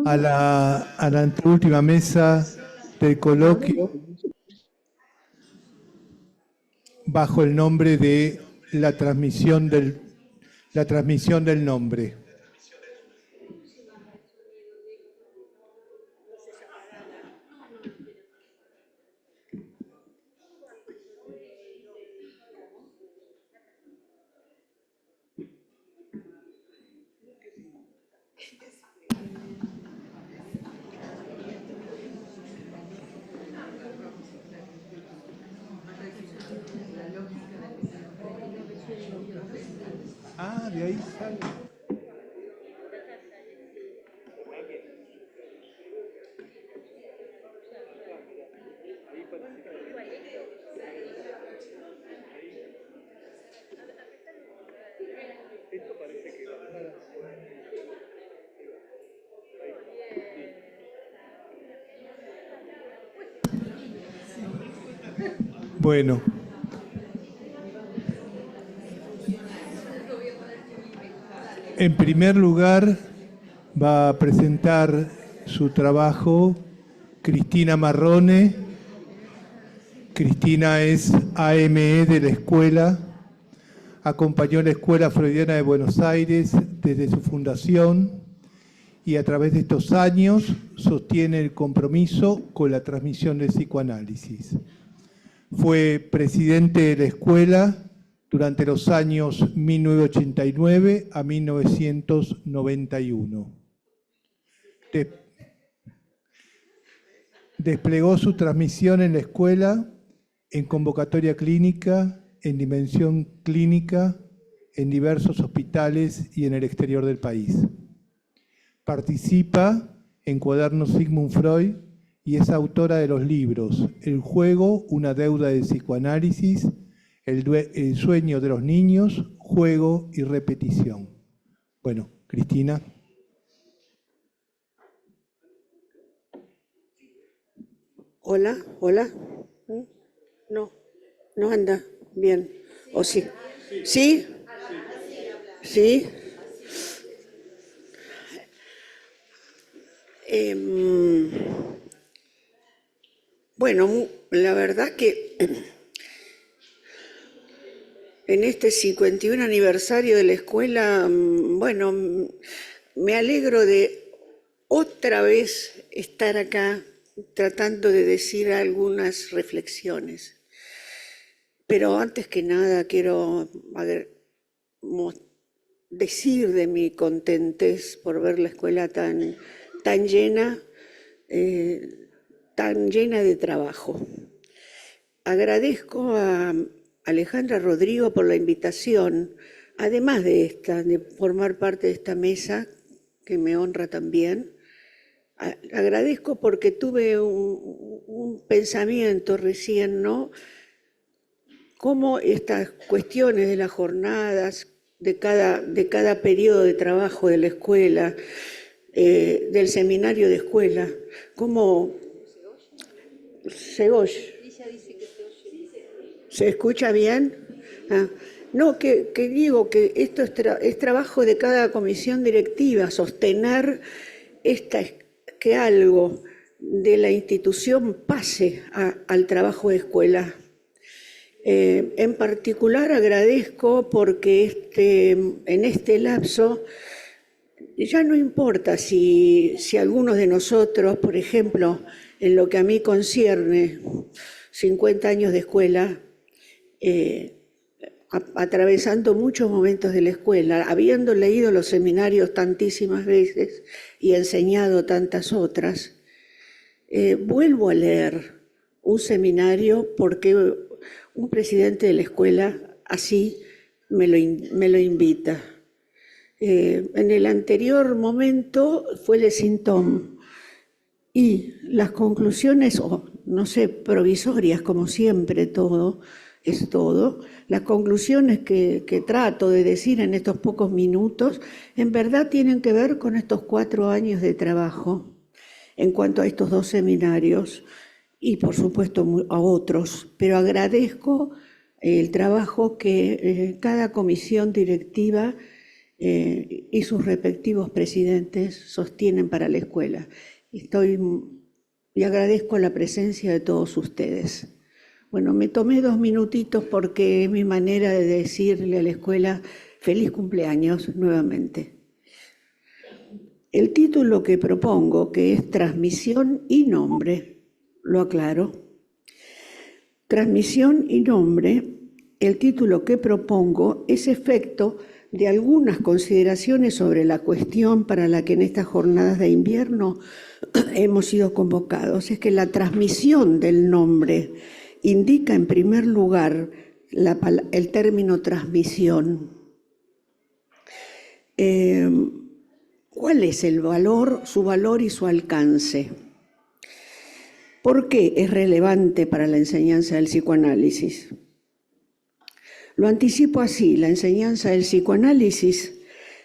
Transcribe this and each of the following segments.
a la anteúltima mesa del coloquio bajo el nombre de la transmisión del nombre. Ah, de ahí sale. Bueno. En primer lugar, va a presentar su trabajo Cristina Marrone. Cristina es AME de la escuela. Acompañó la Escuela Freudiana de Buenos Aires desde su fundación y a través de estos años sostiene el compromiso con la transmisión del psicoanálisis. Fue presidente de la escuela durante los años 1989 a 1991. Desplegó su transmisión en la escuela, en convocatoria clínica, en dimensión clínica, en diversos hospitales y en el exterior del país. Participa en Cuadernos Sigmund Freud y es autora de los libros El juego, una deuda de psicoanálisis, El sueño de los niños, juego y repetición. Bueno, Cristina. Hola, hola. No, no anda bien. ¿O sí? ¿Sí? ¿Sí? Bueno, la verdad que en este 51 aniversario de la escuela, bueno, me alegro de otra vez estar acá tratando de decir algunas reflexiones. Pero antes que nada quiero decir de mi contentez por ver la escuela tan llena, de trabajo. Agradezco a Alejandra Rodrigo por la invitación, además de formar parte de esta mesa, que me honra también. Agradezco porque tuve un pensamiento recién, ¿no? Cómo estas cuestiones de las jornadas, de cada periodo de trabajo de la escuela, del seminario de escuela, cómo se oye. ¿Se escucha bien? No, que digo que esto es trabajo de cada comisión directiva, sostener que algo de la institución pase al trabajo de escuela. En particular agradezco porque en este lapso ya no importa si algunos de nosotros, por ejemplo, en lo que a mí concierne, 50 años de escuela, atravesando muchos momentos de la escuela, habiendo leído los seminarios tantísimas veces y enseñado tantas otras, vuelvo a leer un seminario porque un presidente de la escuela así me lo invita. En el anterior momento fue el Sintom y las conclusiones, no sé, provisorias como siempre, todo es todo. Las conclusiones que trato de decir en estos pocos minutos, en verdad tienen que ver con estos 4 años de trabajo en cuanto a estos 2 seminarios y por supuesto a otros, pero agradezco el trabajo que cada comisión directiva y sus respectivos presidentes sostienen para la escuela. Y agradezco la presencia de todos ustedes. Bueno, me tomé 2 minutitos porque es mi manera de decirle a la escuela feliz cumpleaños nuevamente. El título que propongo, que es Transmisión y Nombre, lo aclaro. Transmisión y Nombre, el título que propongo es efecto de algunas consideraciones sobre la cuestión para la que en estas jornadas de invierno hemos sido convocados. Es que la transmisión del nombre indica en primer lugar el término transmisión. ¿Cuál es el valor, su valor y su alcance? ¿Por qué es relevante para la enseñanza del psicoanálisis? Lo anticipo así: la enseñanza del psicoanálisis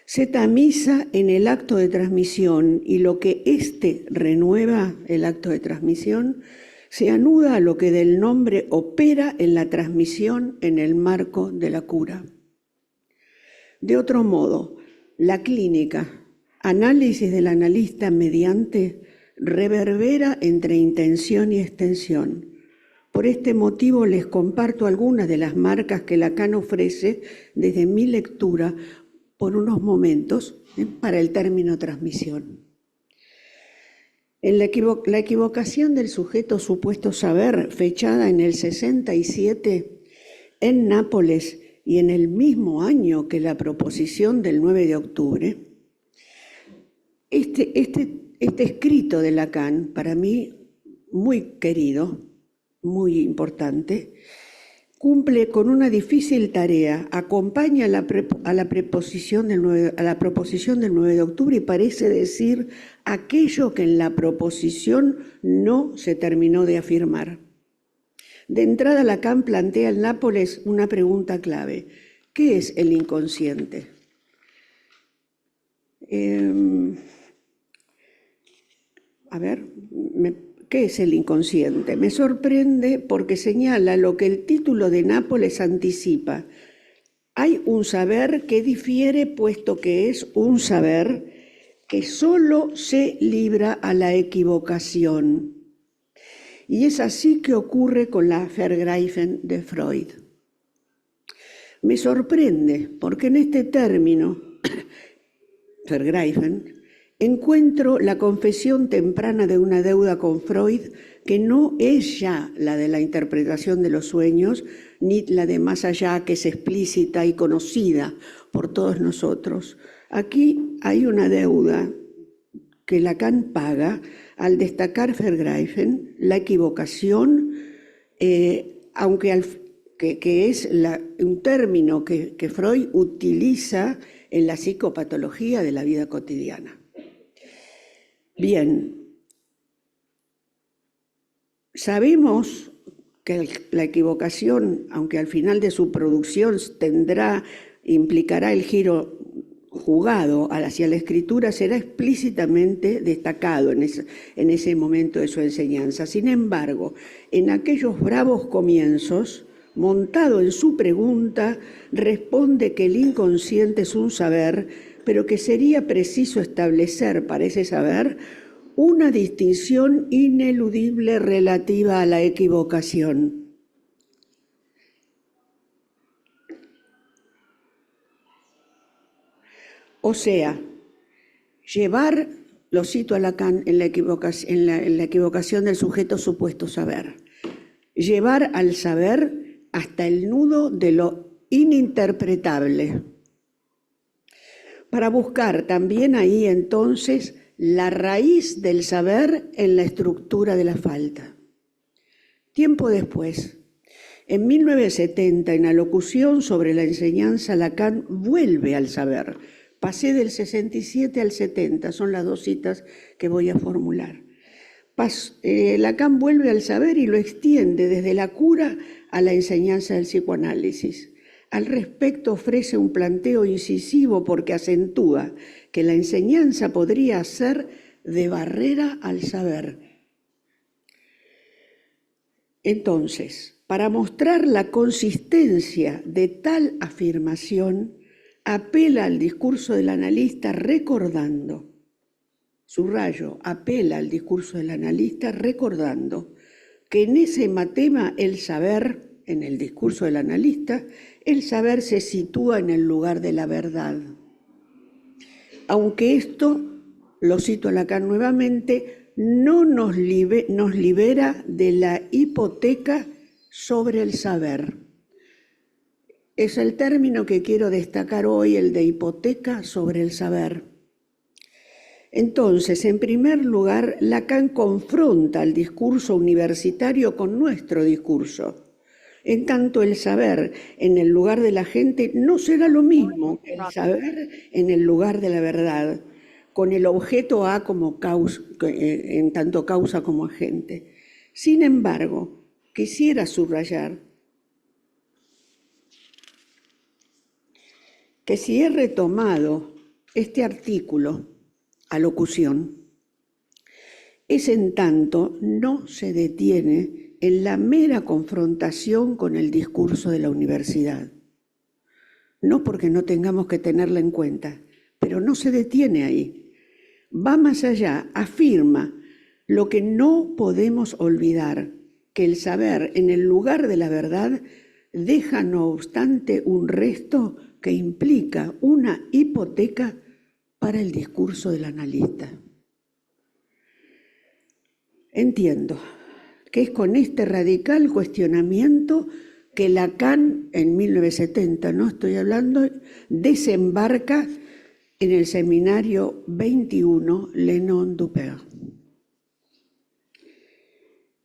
se tamiza en el acto de transmisión y lo que éste renueva, el acto de transmisión, se anuda a lo que del nombre opera en la transmisión en el marco de la cura. De otro modo, la clínica, análisis del analista mediante, reverbera entre intención y extensión. Por este motivo les comparto algunas de las marcas que Lacan ofrece desde mi lectura por unos momentos para el término transmisión. En la equivocación del sujeto supuesto saber, fechada en el 67 en Nápoles y en el mismo año que la proposición del 9 de octubre, este escrito de Lacan, para mí muy querido, muy importante, cumple con una difícil tarea, acompaña a la proposición del 9 de octubre y parece decir aquello que en la proposición no se terminó de afirmar. De entrada, Lacan plantea en Nápoles una pregunta clave: ¿qué es el inconsciente? ¿Qué es el inconsciente? Me sorprende porque señala lo que el título de Nápoles anticipa. Hay un saber que difiere, puesto que es un saber que solo se libra a la equivocación. Y es así que ocurre con la Vergreifen de Freud. Me sorprende porque en este término, Vergreifen, encuentro la confesión temprana de una deuda con Freud que no es ya la de la interpretación de los sueños, ni la de más allá, que es explícita y conocida por todos nosotros. Aquí hay una deuda que Lacan paga al destacar Vergreifen, la equivocación, que es un término que Freud utiliza en la psicopatología de la vida cotidiana. Bien, sabemos que la equivocación, aunque al final de su producción implicará el giro jugado hacia la escritura, será explícitamente destacado en ese momento de su enseñanza. Sin embargo, en aquellos bravos comienzos, montado en su pregunta, responde que el inconsciente es un saber, pero que sería preciso establecer para ese saber una distinción ineludible relativa a la equivocación. O sea, lo cito a Lacan en la equivocación del sujeto supuesto saber, llevar al saber hasta el nudo de lo ininterpretable, para buscar también ahí entonces la raíz del saber en la estructura de la falta. Tiempo después, en 1970, en Alocución sobre la enseñanza, Lacan vuelve al saber. Pasé del 67 al 70, son las 2 citas que voy a formular. Lacan vuelve al saber y lo extiende desde la cura a la enseñanza del psicoanálisis. Al respecto ofrece un planteo incisivo porque acentúa que la enseñanza podría ser de barrera al saber. Entonces, para mostrar la consistencia de tal afirmación, apela al discurso del analista recordando, subrayo, apela al discurso del analista recordando que en ese tema el saber, en el discurso del analista, el saber se sitúa en el lugar de la verdad. Aunque esto, lo cito a Lacan nuevamente, no nos libera de la hipoteca sobre el saber. Es el término que quiero destacar hoy, el de hipoteca sobre el saber. Entonces, en primer lugar, Lacan confronta el discurso universitario con nuestro discurso. En tanto, el saber en el lugar de la gente no será lo mismo que el saber en el lugar de la verdad, con el objeto A como causa, en tanto causa como agente. Sin embargo, quisiera subrayar que si he retomado este artículo, alocución, es en tanto no se detiene en la mera confrontación con el discurso de la universidad. No porque no tengamos que tenerla en cuenta, pero no se detiene ahí. Va más allá, afirma lo que no podemos olvidar, que el saber en el lugar de la verdad deja no obstante un resto que implica una hipoteca para el discurso del analista. Entiendo que es con este radical cuestionamiento que Lacan, en 1970, no estoy hablando, desembarca en el seminario 21 Le Nom du Père.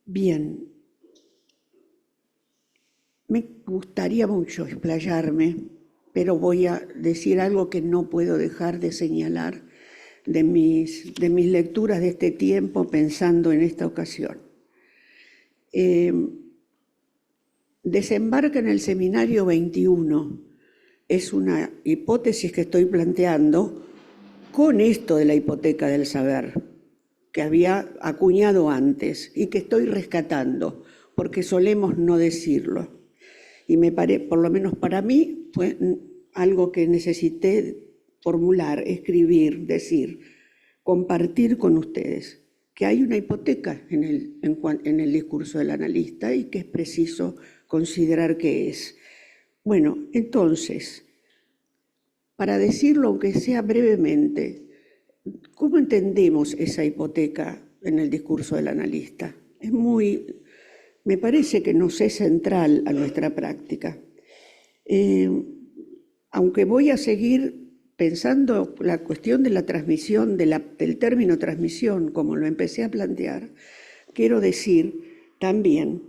Bien, me gustaría mucho explayarme, pero voy a decir algo que no puedo dejar de señalar de mis lecturas de este tiempo pensando en esta ocasión. Desembarca en el seminario 21, es una hipótesis que estoy planteando con esto de la hipoteca del saber, que había acuñado antes y que estoy rescatando, porque solemos no decirlo. Y por lo menos para mí, fue algo que necesité formular, escribir, decir, compartir con ustedes, que hay una hipoteca en el discurso del analista y que es preciso considerar qué es. Bueno, entonces, para decirlo aunque sea brevemente, ¿cómo entendemos esa hipoteca en el discurso del analista? Me parece que nos es central a nuestra práctica. Aunque voy a seguir pensando la cuestión de la transmisión, del término transmisión, como lo empecé a plantear, quiero decir también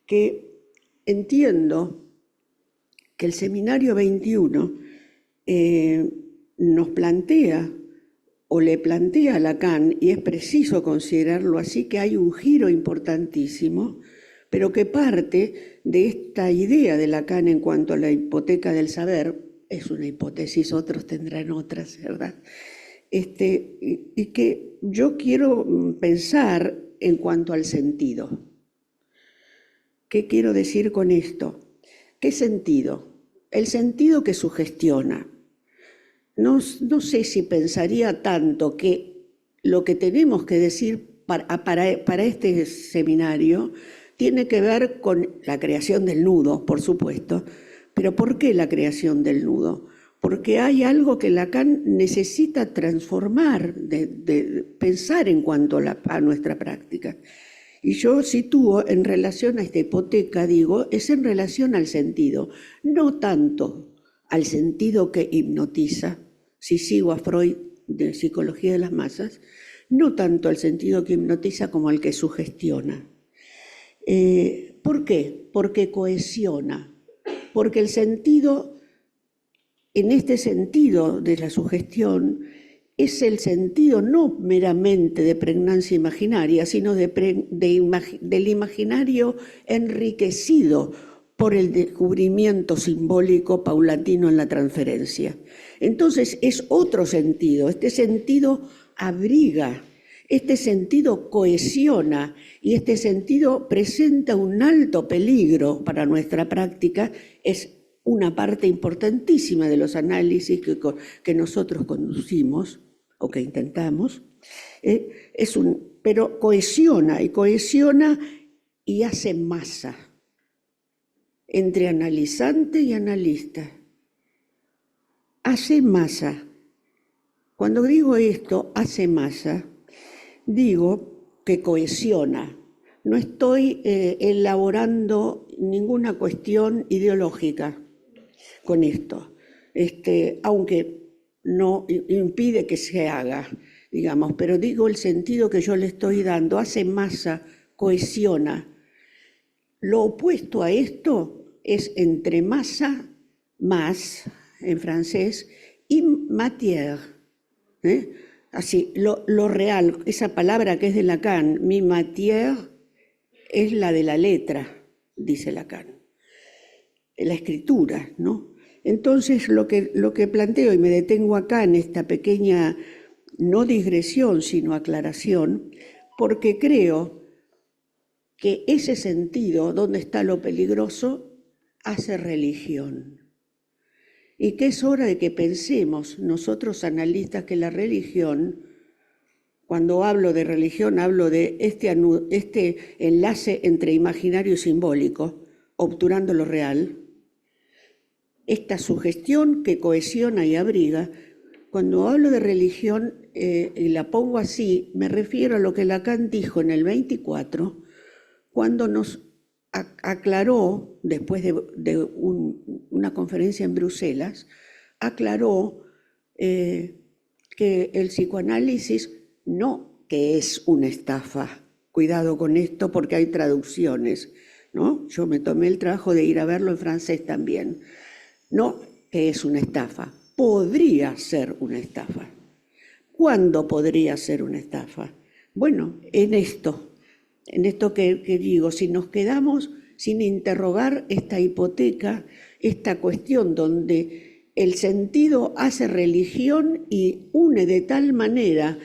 que entiendo que el seminario 21 nos plantea, o le plantea a Lacan, y es preciso considerarlo así, que hay un giro importantísimo, pero que parte de esta idea de Lacan en cuanto a la hipoteca del saber, es una hipótesis, otros tendrán otras, ¿verdad? Y que yo quiero pensar en cuanto al sentido. ¿Qué quiero decir con esto? ¿Qué sentido? El sentido que sugestiona. No sé si pensaría tanto que lo que tenemos que decir para este seminario tiene que ver con la creación del nudo, por supuesto. ¿Pero por qué la creación del nudo? Porque hay algo que Lacan necesita transformar, de pensar en cuanto a nuestra práctica. Y yo sitúo en relación a esta hipoteca, digo, es en relación al sentido, no tanto al sentido que hipnotiza, si sigo a Freud de Psicología de las Masas, no tanto al sentido que hipnotiza como al que sugestiona. ¿Por qué? Porque cohesiona, porque el sentido, en este sentido de la sugestión, es el sentido no meramente de pregnancia imaginaria, sino del imaginario enriquecido por el descubrimiento simbólico paulatino en la transferencia. Entonces es otro sentido, este sentido abriga, este sentido cohesiona y este sentido presenta un alto peligro para nuestra práctica, es una parte importantísima de los análisis que nosotros conducimos o que intentamos, pero cohesiona y hace masa entre analizante y analista. Hace masa. Cuando digo esto, hace masa, digo que cohesiona. No estoy elaborando ninguna cuestión ideológica con esto, aunque no impide que se haga, digamos, pero digo el sentido que yo le estoy dando, hace masa, cohesiona. Lo opuesto a esto es entre masa, más, en francés, y matière. Así, lo real, esa palabra que es de Lacan, mi matière, es la de la letra, dice Lacan, la escritura, ¿no? Entonces, lo que planteo, y me detengo acá en esta pequeña, no digresión, sino aclaración, porque creo que ese sentido, donde está lo peligroso, hace religión. Y que es hora de que pensemos, nosotros analistas, que la religión, cuando hablo de religión, hablo de este enlace entre imaginario y simbólico, obturando lo real, esta sugestión que cohesiona y abriga. Cuando hablo de religión, y la pongo así, me refiero a lo que Lacan dijo en el 24, cuando nos aclaró, después de una conferencia en Bruselas, aclaró que el psicoanálisis no que es una estafa. Cuidado con esto porque hay traducciones, ¿no? Yo me tomé el trabajo de ir a verlo en francés también. No que es una estafa, podría ser una estafa. ¿Cuándo podría ser una estafa? Bueno, en esto que digo, si nos quedamos sin interrogar esta hipoteca, esta cuestión donde el sentido hace religión y une de tal manera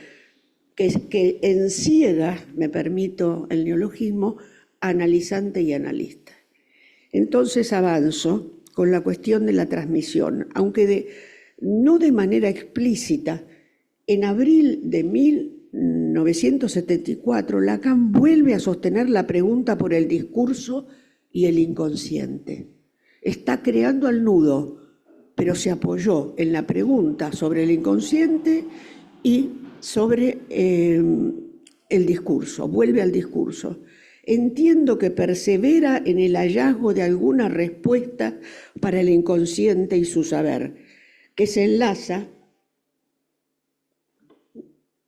que enciega, me permito el neologismo, analizante y analista. Entonces avanzo con la cuestión de la transmisión, aunque no de manera explícita. En abril de 1974, Lacan vuelve a sostener la pregunta por el discurso y el inconsciente. Está creando al nudo, pero se apoyó en la pregunta sobre el inconsciente y sobre el discurso, vuelve al discurso. Entiendo que persevera en el hallazgo de alguna respuesta para el inconsciente y su saber, que se enlaza.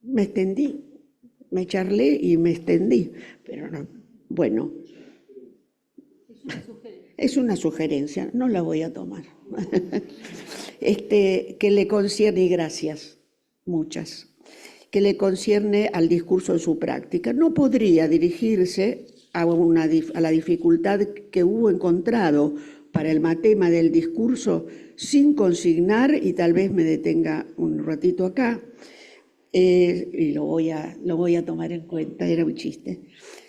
Me extendí, me charlé y me extendí, pero no, bueno. Es una sugerencia, no la voy a tomar. Que le concierne, y gracias, muchas, que le concierne al discurso en su práctica. No podría dirigirse a la dificultad que hubo encontrado para el tema del discurso sin consignar, y tal vez me detenga un ratito acá, y lo voy a tomar en cuenta, era un chiste,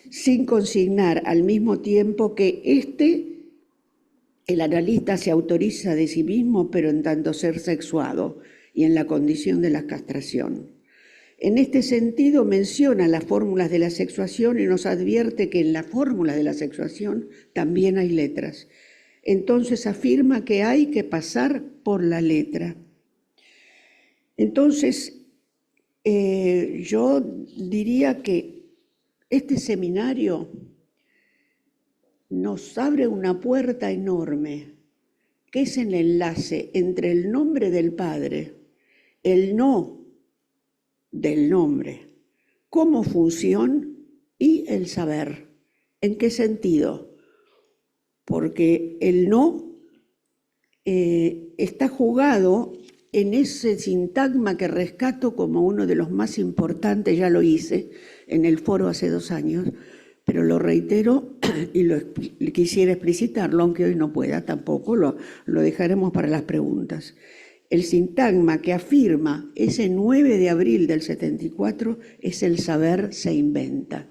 sin consignar al mismo tiempo que el analista se autoriza de sí mismo, pero en tanto ser sexuado y en la condición de la castración. En este sentido menciona las fórmulas de la sexuación y nos advierte que en la fórmula de la sexuación también hay letras. Entonces afirma que hay que pasar por la letra. Entonces, yo diría que este seminario nos abre una puerta enorme, que es el enlace entre el nombre del Padre, el no del nombre, como función y el saber. ¿En qué sentido? Porque el no está jugado en ese sintagma que rescato como uno de los más importantes, ya lo hice en el foro hace 2 años, pero lo reitero y quisiera explicitarlo, aunque hoy no pueda tampoco, lo dejaremos para las preguntas. El sintagma que afirma ese 9 de abril del 74 es el saber se inventa.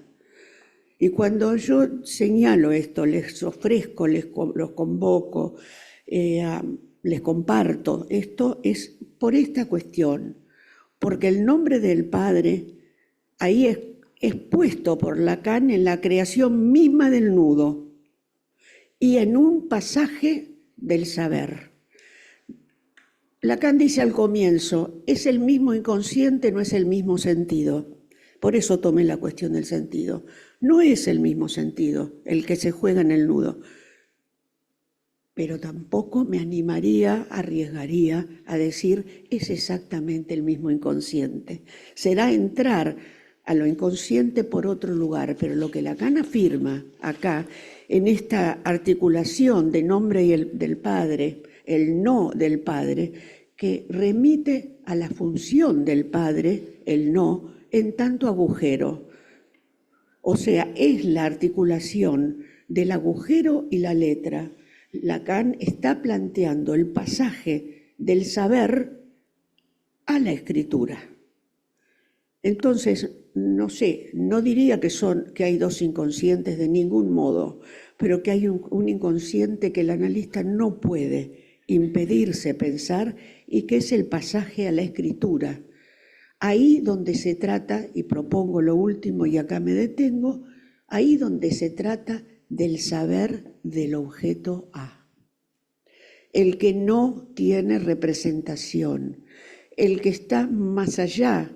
Y cuando yo señalo esto, les ofrezco, los convoco, les comparto, esto es por esta cuestión, porque el nombre del Padre ahí es puesto por Lacan en la creación misma del nudo y en un pasaje del saber. Lacan dice al comienzo, es el mismo inconsciente, no es el mismo sentido. Por eso tomé la cuestión del sentido. No es el mismo sentido el que se juega en el nudo, pero tampoco me arriesgaría a decir es exactamente el mismo inconsciente. Será entrar a lo inconsciente por otro lugar, pero lo que Lacan afirma acá, en esta articulación de nombre y del Padre, el no del Padre, que remite a la función del Padre, el no, en tanto agujero. O sea, es la articulación del agujero y la letra. Lacan está planteando el pasaje del saber a la escritura. Entonces, no sé, no diría que hay dos inconscientes de ningún modo, pero que hay un inconsciente que el analista no puede impedirse pensar y que es el pasaje a la escritura. Ahí donde se trata, y propongo lo último y acá me detengo, ahí donde se trata del saber del objeto A. El que no tiene representación, el que está más allá,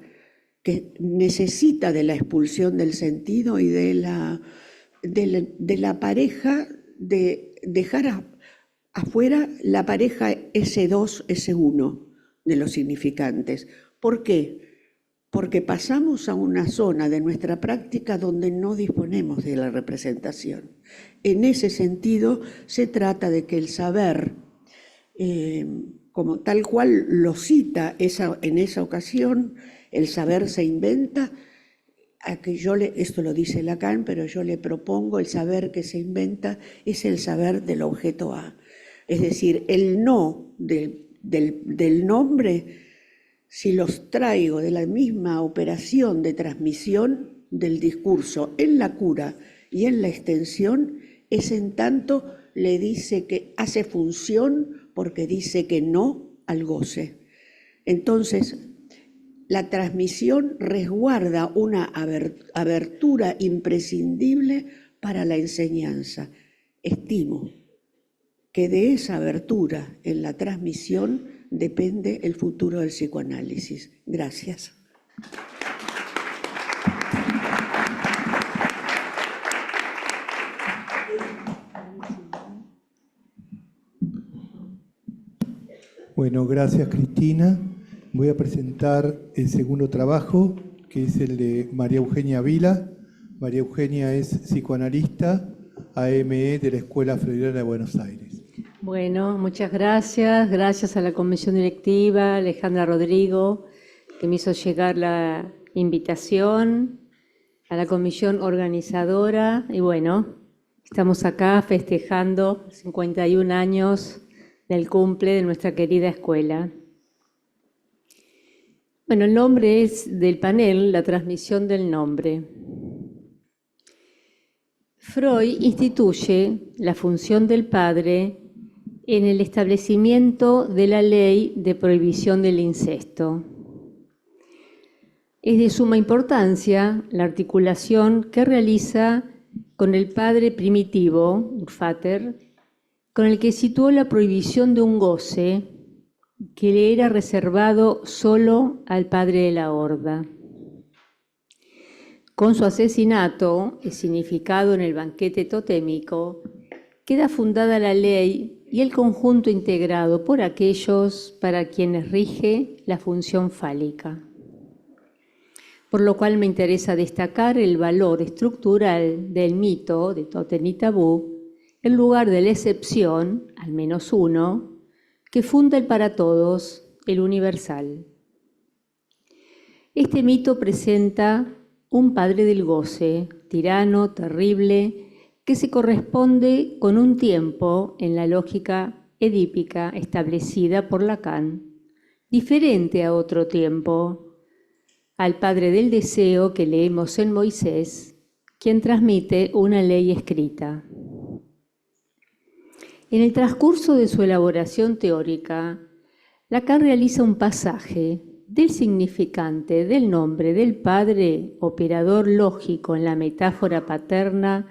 que necesita de la expulsión del sentido y de la pareja, de dejar afuera la pareja S2, S1 de los significantes. ¿Por qué? Porque pasamos a una zona de nuestra práctica donde no disponemos de la representación. En ese sentido, se trata de que el saber, como tal cual lo cita en esa ocasión, el saber se inventa, esto lo dice Lacan, pero yo le propongo el saber que se inventa es el saber del objeto A. Es decir, el no del nombre, si los traigo de la misma operación de transmisión del discurso en la cura y en la extensión, es en tanto le dice que hace función porque dice que no al goce. Entonces, la transmisión resguarda una abertura imprescindible para la enseñanza. Estimo que de esa abertura en la transmisión depende el futuro del psicoanálisis. Gracias. Bueno, gracias Cristina. Voy a presentar el segundo trabajo, que es el de María Eugenia Vila. María Eugenia es psicoanalista, AME de la Escuela Freudiana de Buenos Aires. Bueno, muchas gracias. Gracias a la comisión directiva, Alejandra Rodrigo, que me hizo llegar la invitación, a la comisión organizadora. Y bueno, estamos acá festejando 51 años del cumple de nuestra querida escuela. Bueno, el nombre es del panel, la transmisión del nombre. Freud instituye la función del padre en el establecimiento de la ley de prohibición del incesto. Es de suma importancia la articulación que realiza con el padre primitivo, Urfater, con el que situó la prohibición de un goce que le era reservado solo al padre de la horda. Con su asesinato, significado en el banquete totémico, queda fundada la ley y el conjunto integrado por aquellos para quienes rige la función fálica. Por lo cual me interesa destacar el valor estructural del mito de Tótem y Tabú, en lugar de la excepción, al menos uno, que funda el para todos, el universal. Este mito presenta un padre del goce, tirano, terrible, que se corresponde con un tiempo en la lógica edípica establecida por Lacan, diferente a otro tiempo, al padre del deseo que leemos en Moisés, quien transmite una ley escrita. En el transcurso de su elaboración teórica, Lacan realiza un pasaje del significante del nombre del padre, operador lógico en la metáfora paterna,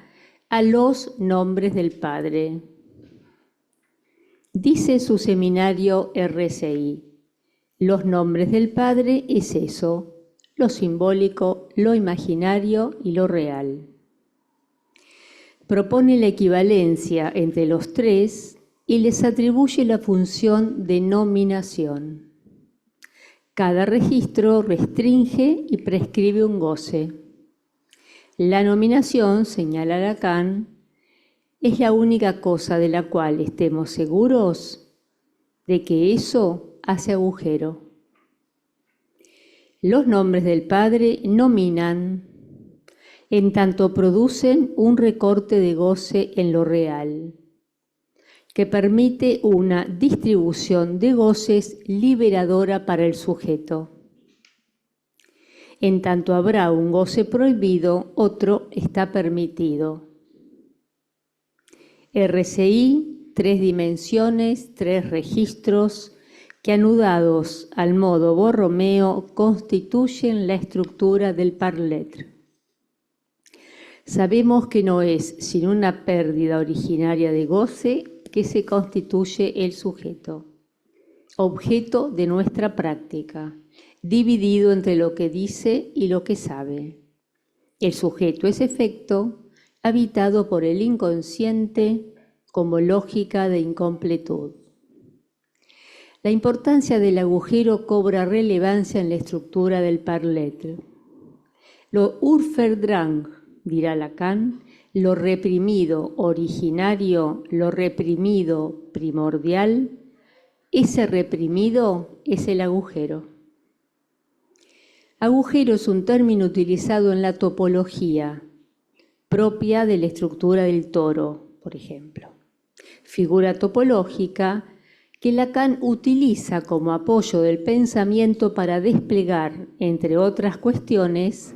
a los nombres del padre. Dice su seminario RCI, los nombres del padre es eso, lo simbólico, lo imaginario y lo real. Propone la equivalencia entre los tres y les atribuye la función de nominación. Cada registro restringe y prescribe un goce. La nominación, señala Lacan, es la única cosa de la cual estemos seguros de que eso hace agujero. Los nombres del Padre nominan, en tanto producen un recorte de goce en lo real, que permite una distribución de goces liberadora para el sujeto. En tanto habrá un goce prohibido, otro está permitido. RCI, 3 dimensiones, 3 registros, que anudados al modo Borromeo constituyen la estructura del parletre. Sabemos que no es sin una pérdida originaria de goce que se constituye el sujeto, objeto de nuestra práctica, dividido entre lo que dice y lo que sabe. El sujeto es efecto, habitado por el inconsciente como lógica de incompletud. La importancia del agujero cobra relevancia en la estructura del parletre. Lo Urverdrang, dirá Lacan, lo reprimido originario, lo reprimido primordial, ese reprimido es el agujero. Agujero es un término utilizado en la topología, propia de la estructura del toro, por ejemplo. Figura topológica que Lacan utiliza como apoyo del pensamiento para desplegar, entre otras cuestiones,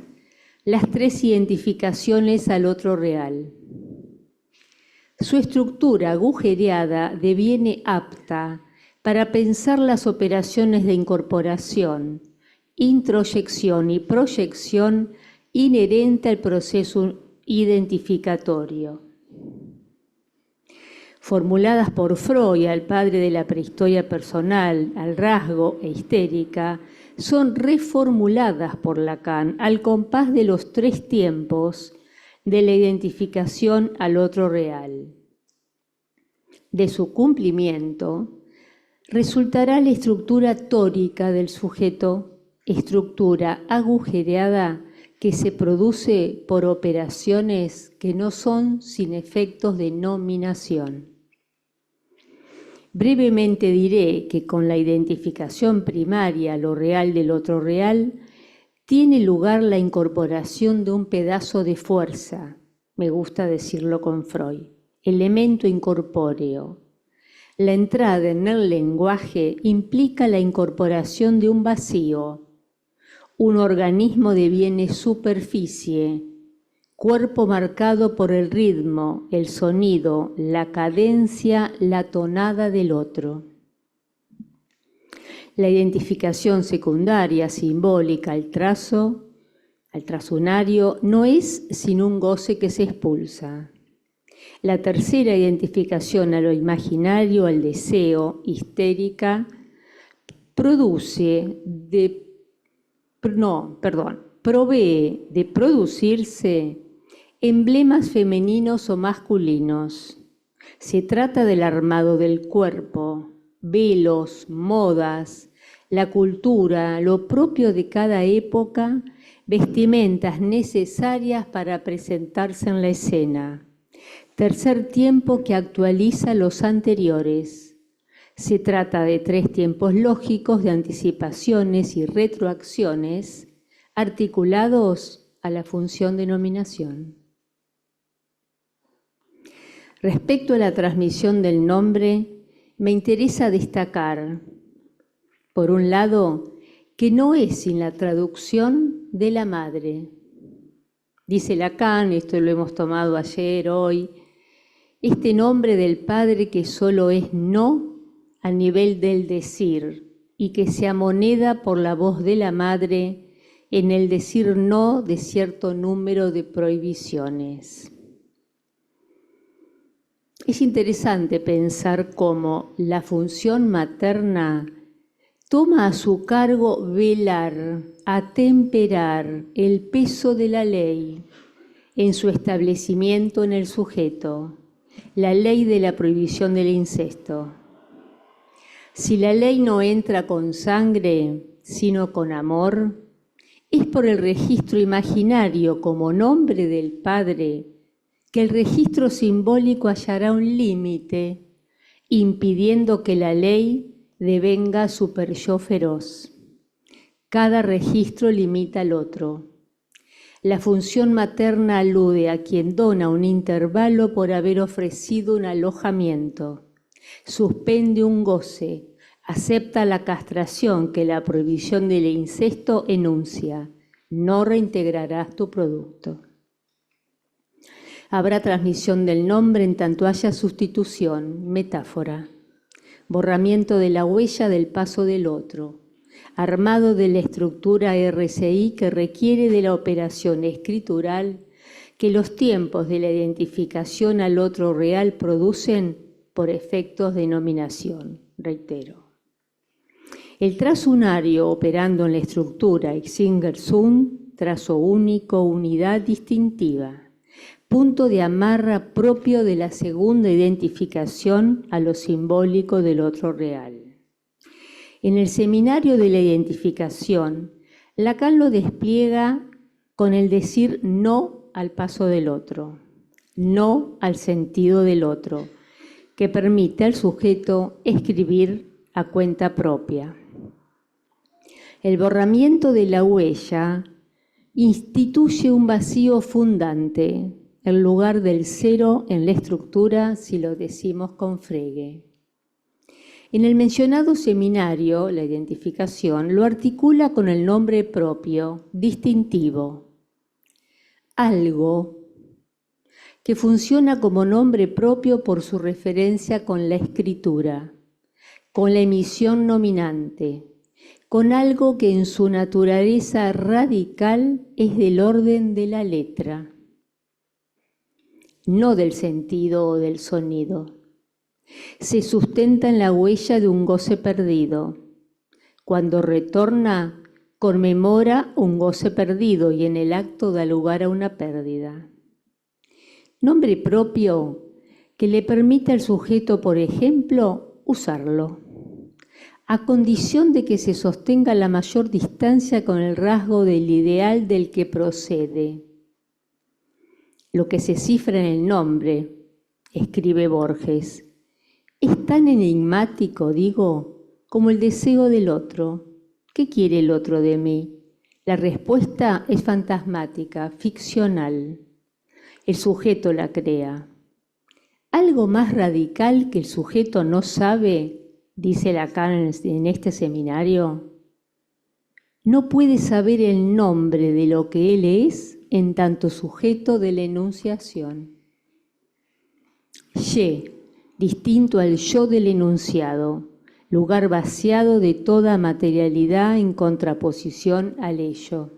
las 3 identificaciones al otro real. Su estructura agujereada deviene apta para pensar las operaciones de incorporación, introyección y proyección inherente al proceso identificatorio. Formuladas por Freud, al padre de la prehistoria personal, al rasgo e histérica, son reformuladas por Lacan al compás de los 3 tiempos de la identificación al otro real. De su cumplimiento, resultará la estructura tórica del sujeto, estructura agujereada que se produce por operaciones que no son sin efectos de nominación. Brevemente diré que con la identificación primaria, lo real del otro real, tiene lugar la incorporación de un pedazo de fuerza, me gusta decirlo con Freud, elemento incorpóreo. La entrada en el lenguaje implica la incorporación de un vacío. Un organismo deviene superficie, cuerpo marcado por el ritmo, el sonido, la cadencia, la tonada del otro. La identificación secundaria, simbólica, al trazo unario, no es sino un goce que se expulsa. La tercera identificación a lo imaginario, al deseo, histérica, provee de producirse emblemas femeninos o masculinos. Se trata del armado del cuerpo, velos, modas, la cultura, lo propio de cada época, vestimentas necesarias para presentarse en la escena. Tercer tiempo que actualiza los anteriores. Se trata de 3 tiempos lógicos de anticipaciones y retroacciones articulados a la función de nominación. Respecto a la transmisión del nombre, me interesa destacar, por un lado, que no es sin la traducción de la madre. Dice Lacan, esto lo hemos tomado ayer, hoy, este nombre del Padre que solo es no a nivel del decir y que se amoneda por la voz de la Madre en el decir no de cierto número de prohibiciones. Es interesante pensar cómo la función materna toma a su cargo velar, atemperar el peso de la ley en su establecimiento en el sujeto, la ley de la prohibición del incesto. Si la ley no entra con sangre, sino con amor, es por el registro imaginario como nombre del Padre que el registro simbólico hallará un límite, impidiendo que la ley devenga super yo feroz. Cada registro limita al otro. La función materna alude a quien dona un intervalo por haber ofrecido un alojamiento, suspende un goce, acepta la castración que la prohibición del incesto enuncia. No reintegrarás tu producto. Habrá transmisión del nombre en tanto haya sustitución, metáfora, borramiento de la huella del paso del otro, armado de la estructura RCI que requiere de la operación escritural que los tiempos de la identificación al otro real producen por efectos de nominación, reitero. El trazo unario operando en la estructura Ixingersund, trazo único, unidad distintiva, punto de amarra propio de la segunda identificación a lo simbólico del otro real. En el seminario de la identificación, Lacan lo despliega con el decir no al paso del otro, no al sentido del otro, que permite al sujeto escribir a cuenta propia. El borramiento de la huella instituye un vacío fundante, el lugar del cero en la estructura, si lo decimos con Frege. En el mencionado seminario, la identificación lo articula con el nombre propio, distintivo. Algo que funciona como nombre propio por su referencia con la escritura, con la emisión nominante, con algo que en su naturaleza radical es del orden de la letra, no del sentido o del sonido. Se sustenta en la huella de un goce perdido. Cuando retorna, conmemora un goce perdido y en el acto da lugar a una pérdida. Nombre propio que le permite al sujeto, por ejemplo, usarlo, a condición de que se sostenga la mayor distancia con el rasgo del ideal del que procede. Lo que se cifra en el nombre, escribe Borges, es tan enigmático, digo, como el deseo del otro. ¿Qué quiere el otro de mí? La respuesta es fantasmática, ficcional. El sujeto la crea. Algo más radical que el sujeto no sabe, dice Lacan en este seminario, no puede saber el nombre de lo que él es en tanto sujeto de la enunciación. Ye, distinto al yo del enunciado, lugar vaciado de toda materialidad en contraposición al ello.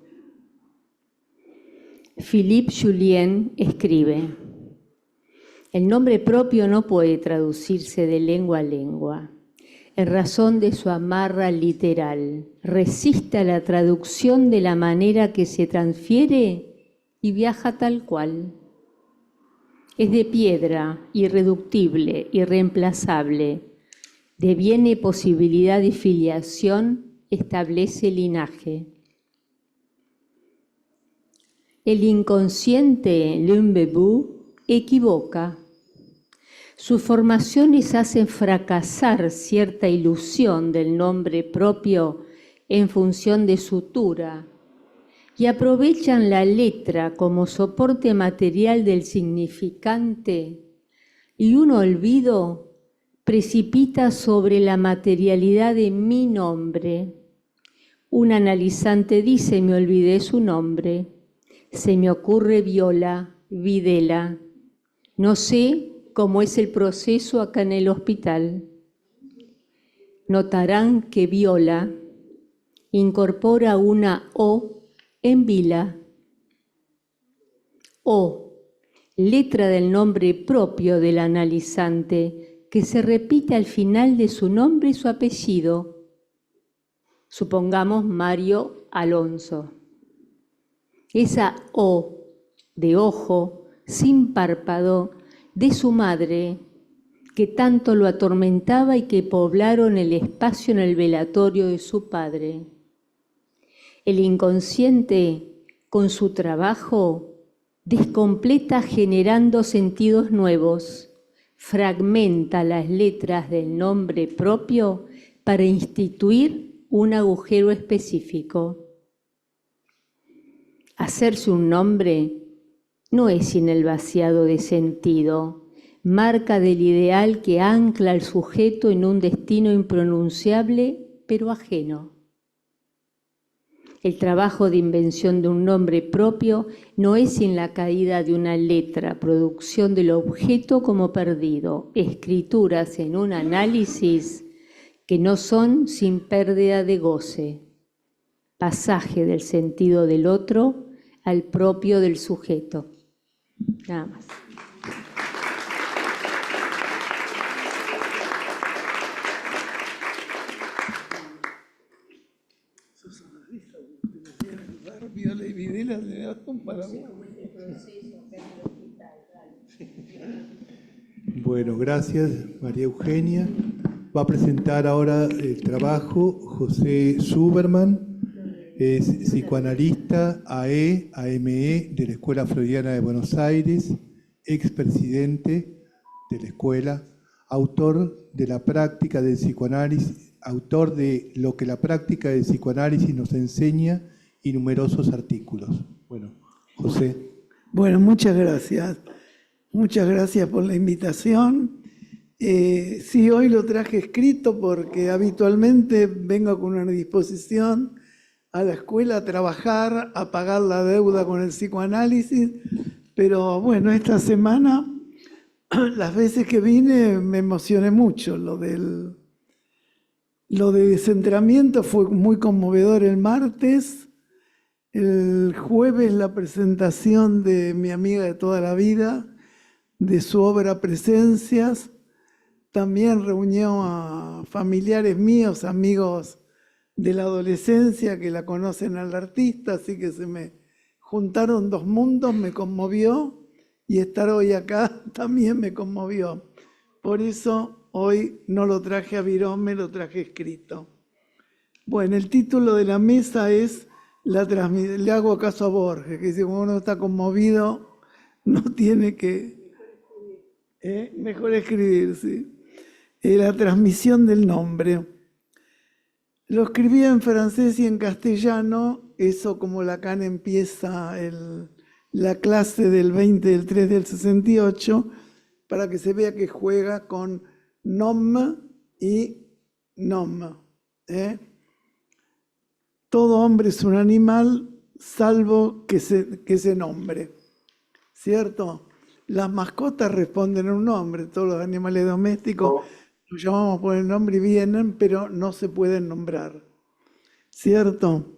Philippe Julien escribe: el nombre propio no puede traducirse de lengua a lengua. En razón de su amarra literal, resiste a la traducción de la manera que se transfiere y viaja tal cual. Es de piedra, irreductible, irreemplazable. Deviene posibilidad de filiación, establece linaje. El inconsciente, l'imbebu, equivoca. Sus formaciones hacen fracasar cierta ilusión del nombre propio en función de sutura y aprovechan la letra como soporte material del significante y un olvido precipita sobre la materialidad de mi nombre. Un analizante dice: me olvidé su nombre, se me ocurre Viola, Videla. No sé como es el proceso acá en el hospital. Notarán que Viola incorpora una O en Vila. O, letra del nombre propio del analizante, que se repite al final de su nombre y su apellido. Supongamos Mario Alonso. Esa O de ojo, sin párpado, de su madre, que tanto lo atormentaba y que poblaron el espacio en el velatorio de su padre. El inconsciente, con su trabajo, descompleta generando sentidos nuevos, fragmenta las letras del nombre propio para instituir un agujero específico. Hacerse un nombre no es sin el vaciado de sentido, marca del ideal que ancla al sujeto en un destino impronunciable pero ajeno. El trabajo de invención de un nombre propio no es sin la caída de una letra, producción del objeto como perdido, escrituras en un análisis que no son sin pérdida de goce, pasaje del sentido del otro al propio del sujeto. Nada más. Viola y Videla le dan para mí. Bueno, gracias María Eugenia. Va a presentar ahora el trabajo José Suberman, es psicoanalista AE, AME de la Escuela Freudiana de Buenos Aires, expresidente de la escuela, autor de la práctica del psicoanálisis, autor de Lo que la práctica del psicoanálisis nos enseña y numerosos artículos. Bueno, José. Bueno, muchas gracias. Muchas gracias por la invitación. Sí, hoy lo traje escrito porque habitualmente vengo con una disposición a la escuela a trabajar, a pagar la deuda con el psicoanálisis, pero bueno, esta semana, las veces que vine, me emocioné mucho. Lo de descentramiento fue muy conmovedor el martes. El jueves la presentación de mi amiga de toda la vida, de su obra Presencias. También reunió a familiares míos, amigos de la adolescencia que la conocen al artista, así que se me juntaron dos mundos, me conmovió, y estar hoy acá también me conmovió. Por eso hoy no lo traje a virome, lo traje escrito. Bueno, el título de la mesa es le hago caso a Borges, que dice, como uno está conmovido, no tiene que... Mejor escribir, sí. La transmisión del nombre. Lo escribí en francés y en castellano, eso como Lacan empieza la clase del 20 del 3 del 68, para que se vea que juega con nom y nom. Todo hombre es un animal, salvo que se nombre, ¿cierto? Las mascotas responden a un nombre, todos los animales domésticos los llamamos por el nombre y vienen, pero no se pueden nombrar, ¿cierto?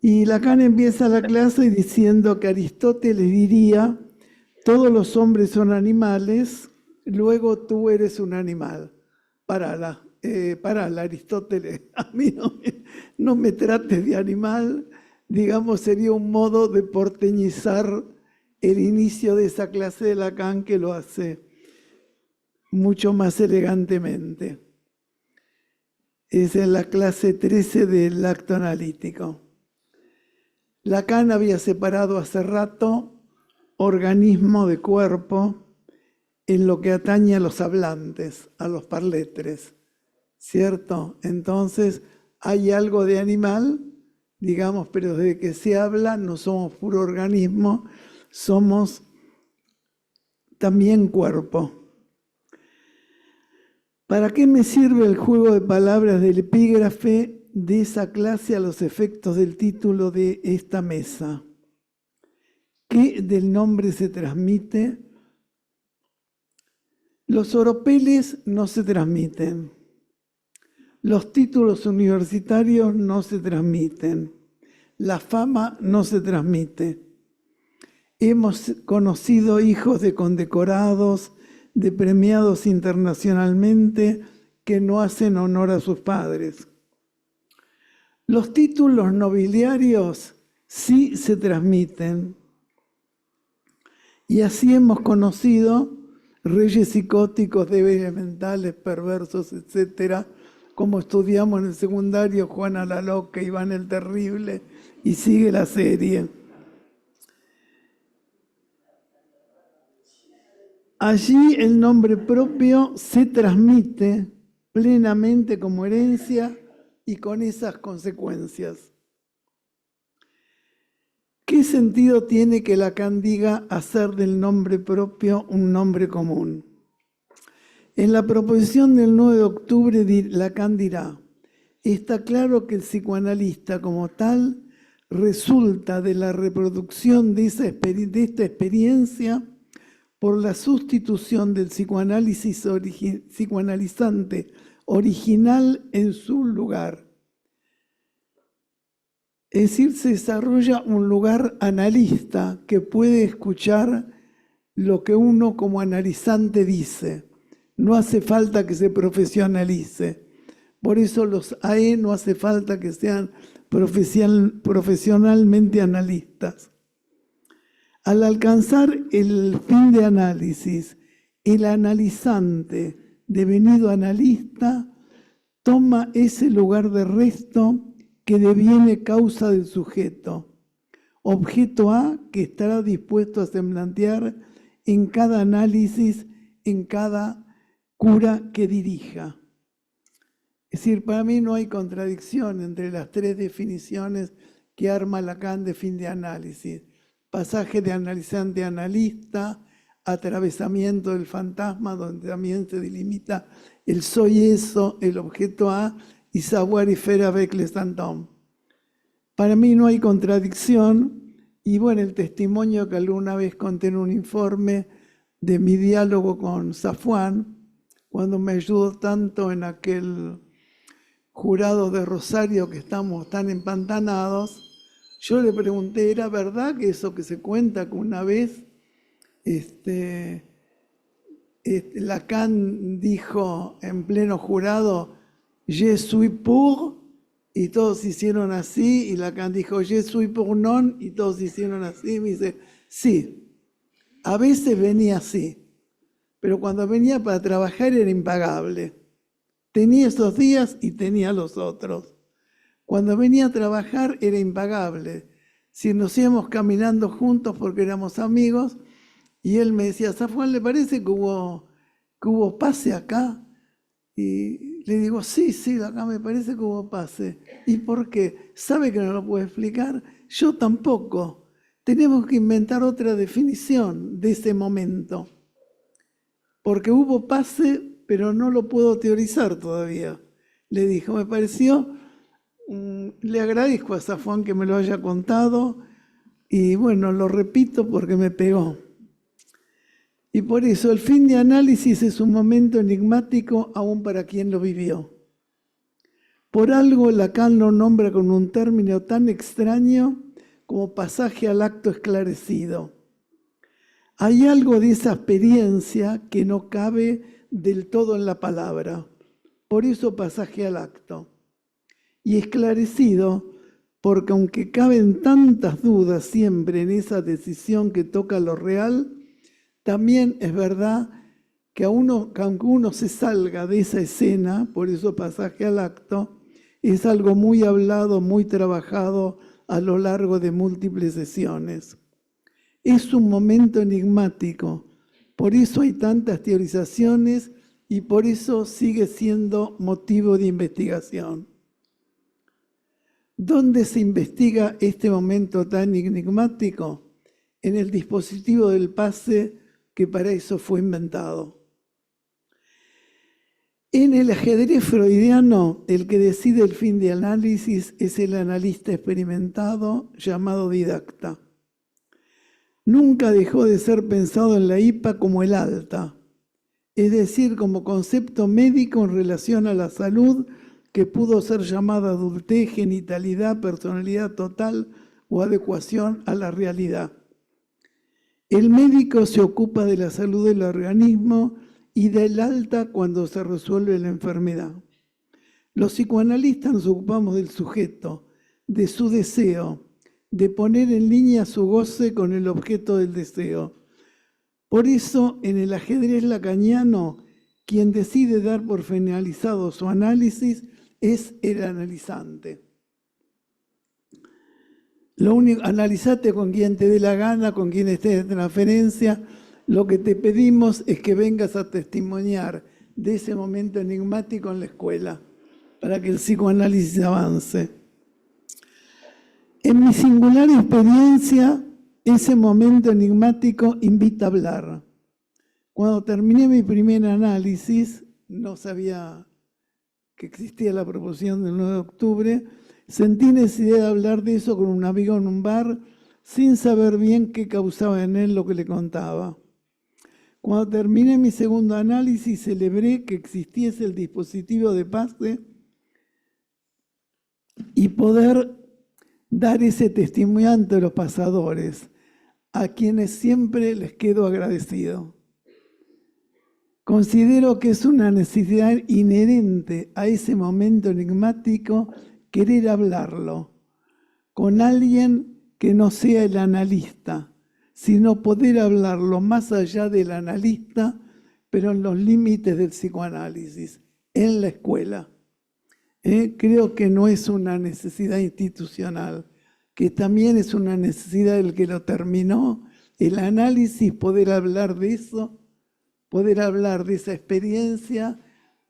Y Lacan empieza la clase diciendo que Aristóteles diría, todos los hombres son animales, luego tú eres un animal. Parala, Aristóteles, a mí no me trates de animal, digamos, sería un modo de porteñizar el inicio de esa clase de Lacan, que lo hace mucho más elegantemente. Es en la clase 13 del acto analítico. Lacan había separado hace rato organismo de cuerpo en lo que atañe a los hablantes, a los parletres, ¿cierto? Entonces hay algo de animal, digamos, pero desde que se habla no somos puro organismo, somos también cuerpo. ¿Para qué me sirve el juego de palabras del epígrafe de esa clase a los efectos del título de esta mesa? ¿Qué del nombre se transmite? Los oropeles no se transmiten. Los títulos universitarios no se transmiten. La fama no se transmite. Hemos conocido hijos de condecorados, de premiados internacionalmente, que no hacen honor a sus padres. Los títulos nobiliarios sí se transmiten. Y así hemos conocido reyes psicóticos, débiles mentales, perversos, etcétera, como estudiamos en el secundario, Juana la Loca, Iván el Terrible, y sigue la serie. Allí el nombre propio se transmite plenamente como herencia y con esas consecuencias. ¿Qué sentido tiene que Lacan diga hacer del nombre propio un nombre común? En la proposición del 9 de octubre, Lacan dirá: está claro que el psicoanalista como tal resulta de la reproducción de esta experiencia por la sustitución del psicoanálisis psicoanalizante original en su lugar. Es decir, se desarrolla un lugar analista que puede escuchar lo que uno como analizante dice. No hace falta que se profesionalice. Por eso los AE no hace falta que sean profesionalmente analistas. Al alcanzar el fin de análisis, el analizante, devenido analista, toma ese lugar de resto que deviene causa del sujeto, objeto A que estará dispuesto a semblantear en cada análisis, en cada cura que dirija. Es decir, para mí no hay contradicción entre las tres definiciones que arma Lacan de fin de análisis: pasaje de analizante a analista, atravesamiento del fantasma, donde también se delimita el soy eso, el objeto A, y savoir y faire avec les fantômes. Para mí no hay contradicción, y bueno, el testimonio que alguna vez conté en un informe de mi diálogo con Safwan, cuando me ayudó tanto en aquel jurado de Rosario que estamos tan empantanados, yo le pregunté, ¿era verdad que eso que se cuenta que una vez Lacan dijo en pleno jurado, je suis pour, y todos hicieron así, y Lacan dijo, je suis pour non, y todos hicieron así? Y me dice, sí, a veces venía así, pero cuando venía para trabajar era impagable. Tenía esos días y tenía los otros. Cuando venía a trabajar era impagable. Si nos íbamos caminando juntos porque éramos amigos, y él me decía, Safwan, ¿le parece que hubo pase acá? Y le digo, sí, acá me parece que hubo pase. ¿Y por qué? ¿Sabe que no lo puedo explicar? Yo tampoco. Tenemos que inventar otra definición de ese momento. Porque hubo pase, pero no lo puedo teorizar todavía. Le dijo, me pareció, le agradezco a Safwan que me lo haya contado, y bueno, lo repito porque me pegó. Y por eso el fin de análisis es un momento enigmático aún para quien lo vivió. Por algo Lacan lo nombra con un término tan extraño como pasaje al acto esclarecido. Hay algo de esa experiencia que no cabe del todo en la palabra, por eso pasaje al acto. Y esclarecido porque aunque caben tantas dudas siempre en esa decisión que toca lo real, también es verdad que aunque uno se salga de esa escena, por eso pasaje al acto, es algo muy hablado, muy trabajado a lo largo de múltiples sesiones. Es un momento enigmático, por eso hay tantas teorizaciones y por eso sigue siendo motivo de investigación. ¿Dónde se investiga este momento tan enigmático? En el dispositivo del pase que para eso fue inventado. En el ajedrez freudiano, el que decide el fin de análisis es el analista experimentado llamado didacta. Nunca dejó de ser pensado en la IPA como el alta, es decir, como concepto médico en relación a la salud que pudo ser llamada adultez, genitalidad, personalidad total o adecuación a la realidad. El médico se ocupa de la salud del organismo y del alta cuando se resuelve la enfermedad. Los psicoanalistas nos ocupamos del sujeto, de su deseo, de poner en línea su goce con el objeto del deseo. Por eso, en el ajedrez lacaniano, quien decide dar por finalizado su análisis es el analizante. Lo único, analizate con quien te dé la gana, con quien estés de transferencia. Lo que te pedimos es que vengas a testimoniar de ese momento enigmático en la escuela, para que el psicoanálisis avance. En mi singular experiencia, ese momento enigmático invita a hablar. Cuando terminé mi primer análisis, no sabía que existía la proposición del 9 de octubre, sentí necesidad de hablar de eso con un amigo en un bar, sin saber bien qué causaba en él lo que le contaba. Cuando terminé mi segundo análisis, celebré que existiese el dispositivo de PASE y poder dar ese testimonio ante los pasadores, a quienes siempre les quedo agradecido. Considero que es una necesidad inherente a ese momento enigmático querer hablarlo con alguien que no sea el analista, sino poder hablarlo más allá del analista, pero en los límites del psicoanálisis, en la escuela. Creo que no es una necesidad institucional, que también es una necesidad del que lo terminó, el análisis, poder hablar de eso, poder hablar de esa experiencia,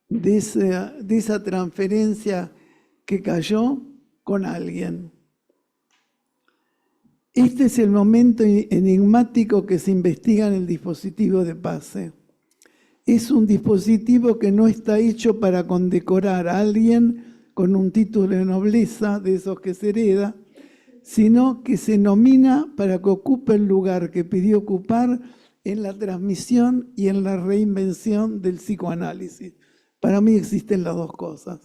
de esa transferencia que cayó con alguien. Este es el momento enigmático que se investiga en el dispositivo de PASE. Es un dispositivo que no está hecho para condecorar a alguien con un título de nobleza, de esos que se hereda, sino que se nomina para que ocupe el lugar que pidió ocupar en la transmisión y en la reinvención del psicoanálisis. Para mí existen las dos cosas.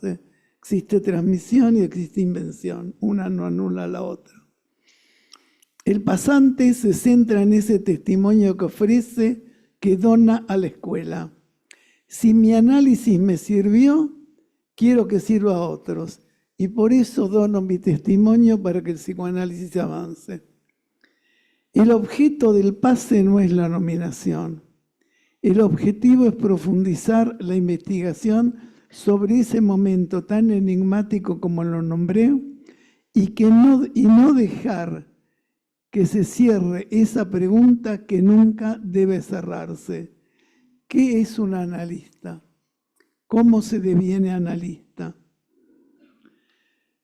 Existe transmisión y existe invención. Una no anula a la otra. El pasante se centra en ese testimonio que ofrece, que dona a la escuela. Si mi análisis me sirvió, quiero que sirva a otros. Y por eso dono mi testimonio para que el psicoanálisis avance. El objeto del PASE no es la nominación. El objetivo es profundizar la investigación sobre ese momento tan enigmático como lo nombré y no dejar que se cierre esa pregunta que nunca debe cerrarse. ¿Qué es un analista? ¿Cómo se deviene analista?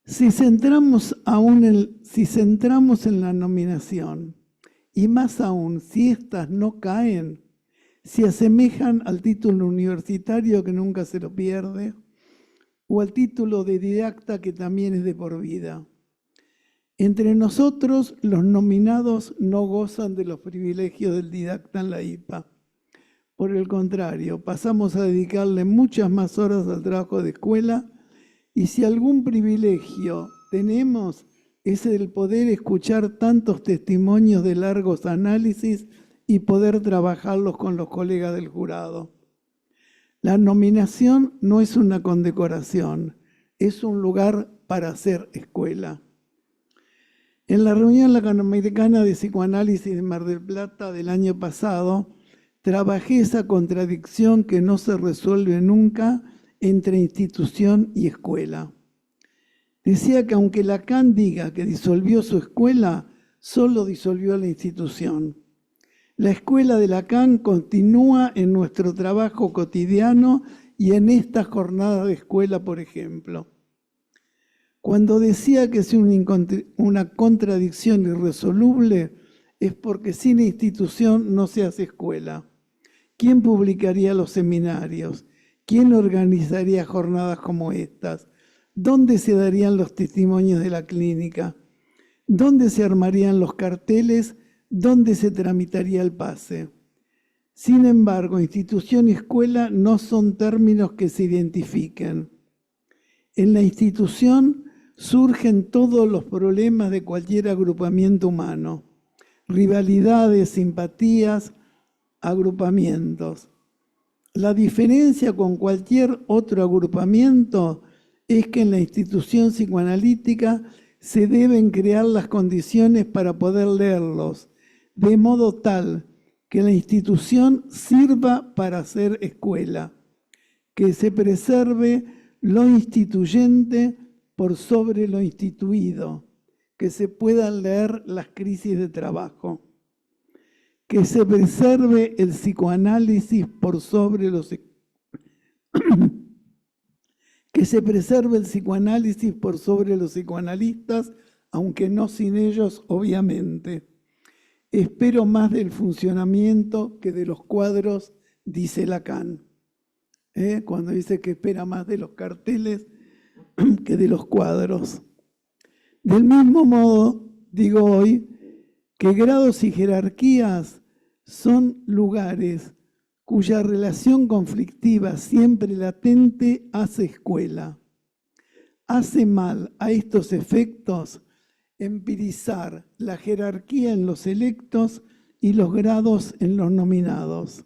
Si centramos en la nominación, y más aún, si éstas no caen, se asemejan al título universitario que nunca se lo pierde, o al título de didacta que también es de por vida. Entre nosotros, los nominados no gozan de los privilegios del didacta en la IPA. Por el contrario, pasamos a dedicarle muchas más horas al trabajo de escuela, y si algún privilegio tenemos, es el poder escuchar tantos testimonios de largos análisis y poder trabajarlos con los colegas del jurado. La nominación no es una condecoración, es un lugar para hacer escuela. En la reunión latinoamericana de psicoanálisis de Mar del Plata del año pasado, trabajé esa contradicción que no se resuelve nunca entre institución y escuela. Decía que aunque Lacan diga que disolvió su escuela, solo disolvió la institución. La escuela de Lacan continúa en nuestro trabajo cotidiano y en esta jornada de escuela, por ejemplo. Cuando decía que es una contradicción irresoluble, es porque sin institución no se hace escuela. ¿Quién publicaría los seminarios? ¿Quién organizaría jornadas como estas? ¿Dónde se darían los testimonios de la clínica? ¿Dónde se armarían los carteles? ¿Dónde se tramitaría el pase? Sin embargo, institución y escuela no son términos que se identifiquen. En la institución surgen todos los problemas de cualquier agrupamiento humano, rivalidades, simpatías, agrupamientos. La diferencia con cualquier otro agrupamiento es que en la institución psicoanalítica se deben crear las condiciones para poder leerlos, de modo tal que la institución sirva para ser escuela, que se preserve lo instituyente por sobre lo instituido, que se puedan leer las crisis de trabajo, que se preserve el psicoanálisis por sobre los que se preserve el psicoanálisis por sobre los psicoanalistas, aunque no sin ellos, obviamente. Espero más del funcionamiento que de los cuadros, dice Lacan. Cuando dice que espera más de los carteles que de los cuadros. Del mismo modo, digo hoy, que grados y jerarquías son lugares cuya relación conflictiva siempre latente hace escuela. Hace mal a estos efectos empirizar la jerarquía en los electos y los grados en los nominados.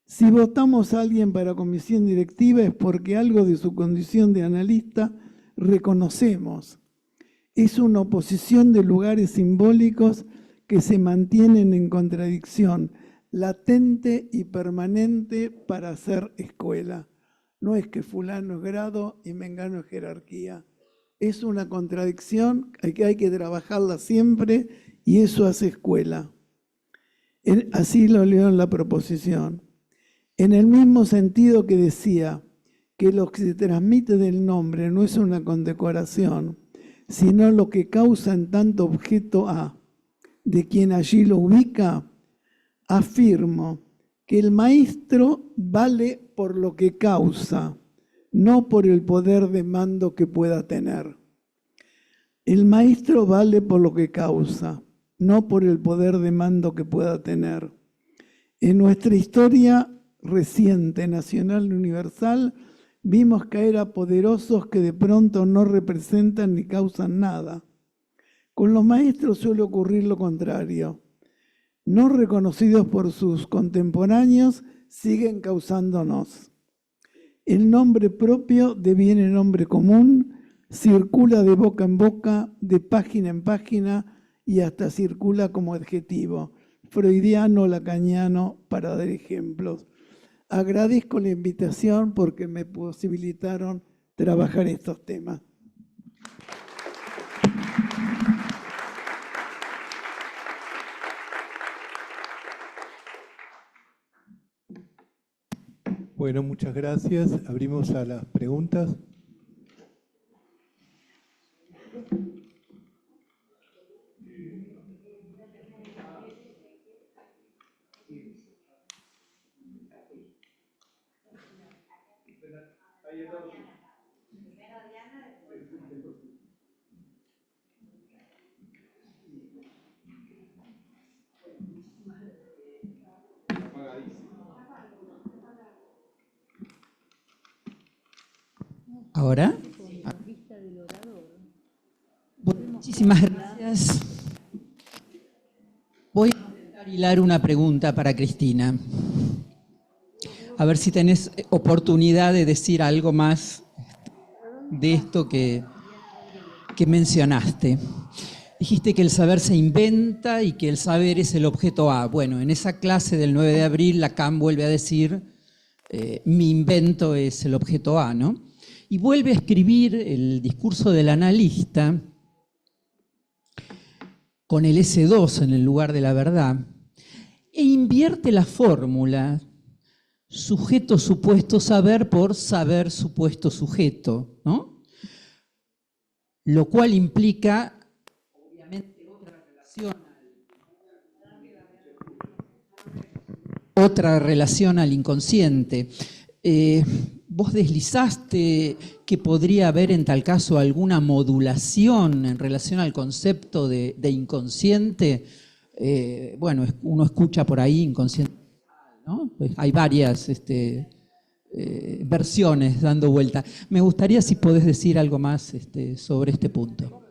Si votamos a alguien para comisión directiva es porque algo de su condición de analista reconocemos. Es una oposición de lugares simbólicos que se mantienen en contradicción, latente y permanente para hacer escuela. No es que fulano es grado y mengano es jerarquía. Es una contradicción que hay que trabajarla siempre y eso hace escuela. Así lo leo en la proposición. En el mismo sentido que decía que lo que se transmite del nombre no es una condecoración, sino lo que causa en tanto objeto A, de quien allí lo ubica, afirmo que el maestro vale por lo que causa, no por el poder de mando que pueda tener. El maestro vale por lo que causa, no por el poder de mando que pueda tener. En nuestra historia reciente, nacional y universal, vimos caer a poderosos que de pronto no representan ni causan nada. Con los maestros suele ocurrir lo contrario. No reconocidos por sus contemporáneos, siguen causándonos. El nombre propio deviene nombre común, circula de boca en boca, de página en página y hasta circula como adjetivo, freudiano, lacaniano, para dar ejemplos. Agradezco la invitación porque me posibilitaron trabajar estos temas. Bueno, muchas gracias. Abrimos a las preguntas. ¿Ahora? Bueno, muchísimas gracias. Voy a intentar hilar una pregunta para Cristina. A ver si tenés oportunidad de decir algo más de esto que mencionaste. Dijiste que el saber se inventa y que el saber es el objeto A. Bueno, en esa clase del 9 de abril, Lacan vuelve a decir, mi invento es el objeto A, ¿no? Y vuelve a escribir el discurso del analista con el S2 en el lugar de la verdad e invierte la fórmula sujeto supuesto saber por saber supuesto sujeto, ¿no? Lo cual implica, obviamente, otra relación al inconsciente. Vos deslizaste que podría haber en tal caso alguna modulación en relación al concepto de inconsciente. Bueno, uno escucha por ahí inconsciente Hay varias versiones dando vuelta. Me gustaría si podés decir algo más sobre este punto.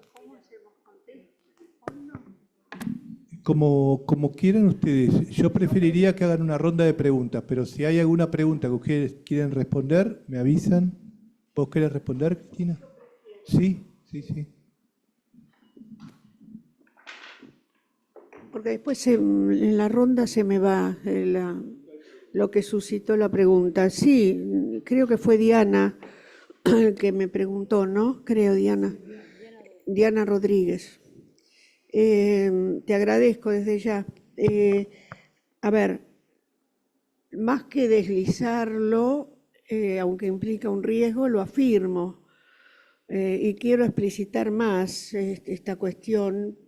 Como quieran ustedes, yo preferiría que hagan una ronda de preguntas, pero si hay alguna pregunta que ustedes quieren responder, me avisan. ¿Vos querés responder, Cristina? Sí. Porque después en la ronda se me va lo que suscitó la pregunta. Sí, creo que fue Diana que me preguntó, ¿no? Creo, Diana. Diana Rodríguez. Te agradezco desde ya. A ver, más que deslizarlo, aunque implica un riesgo, lo afirmo. Y quiero explicitar más esta cuestión.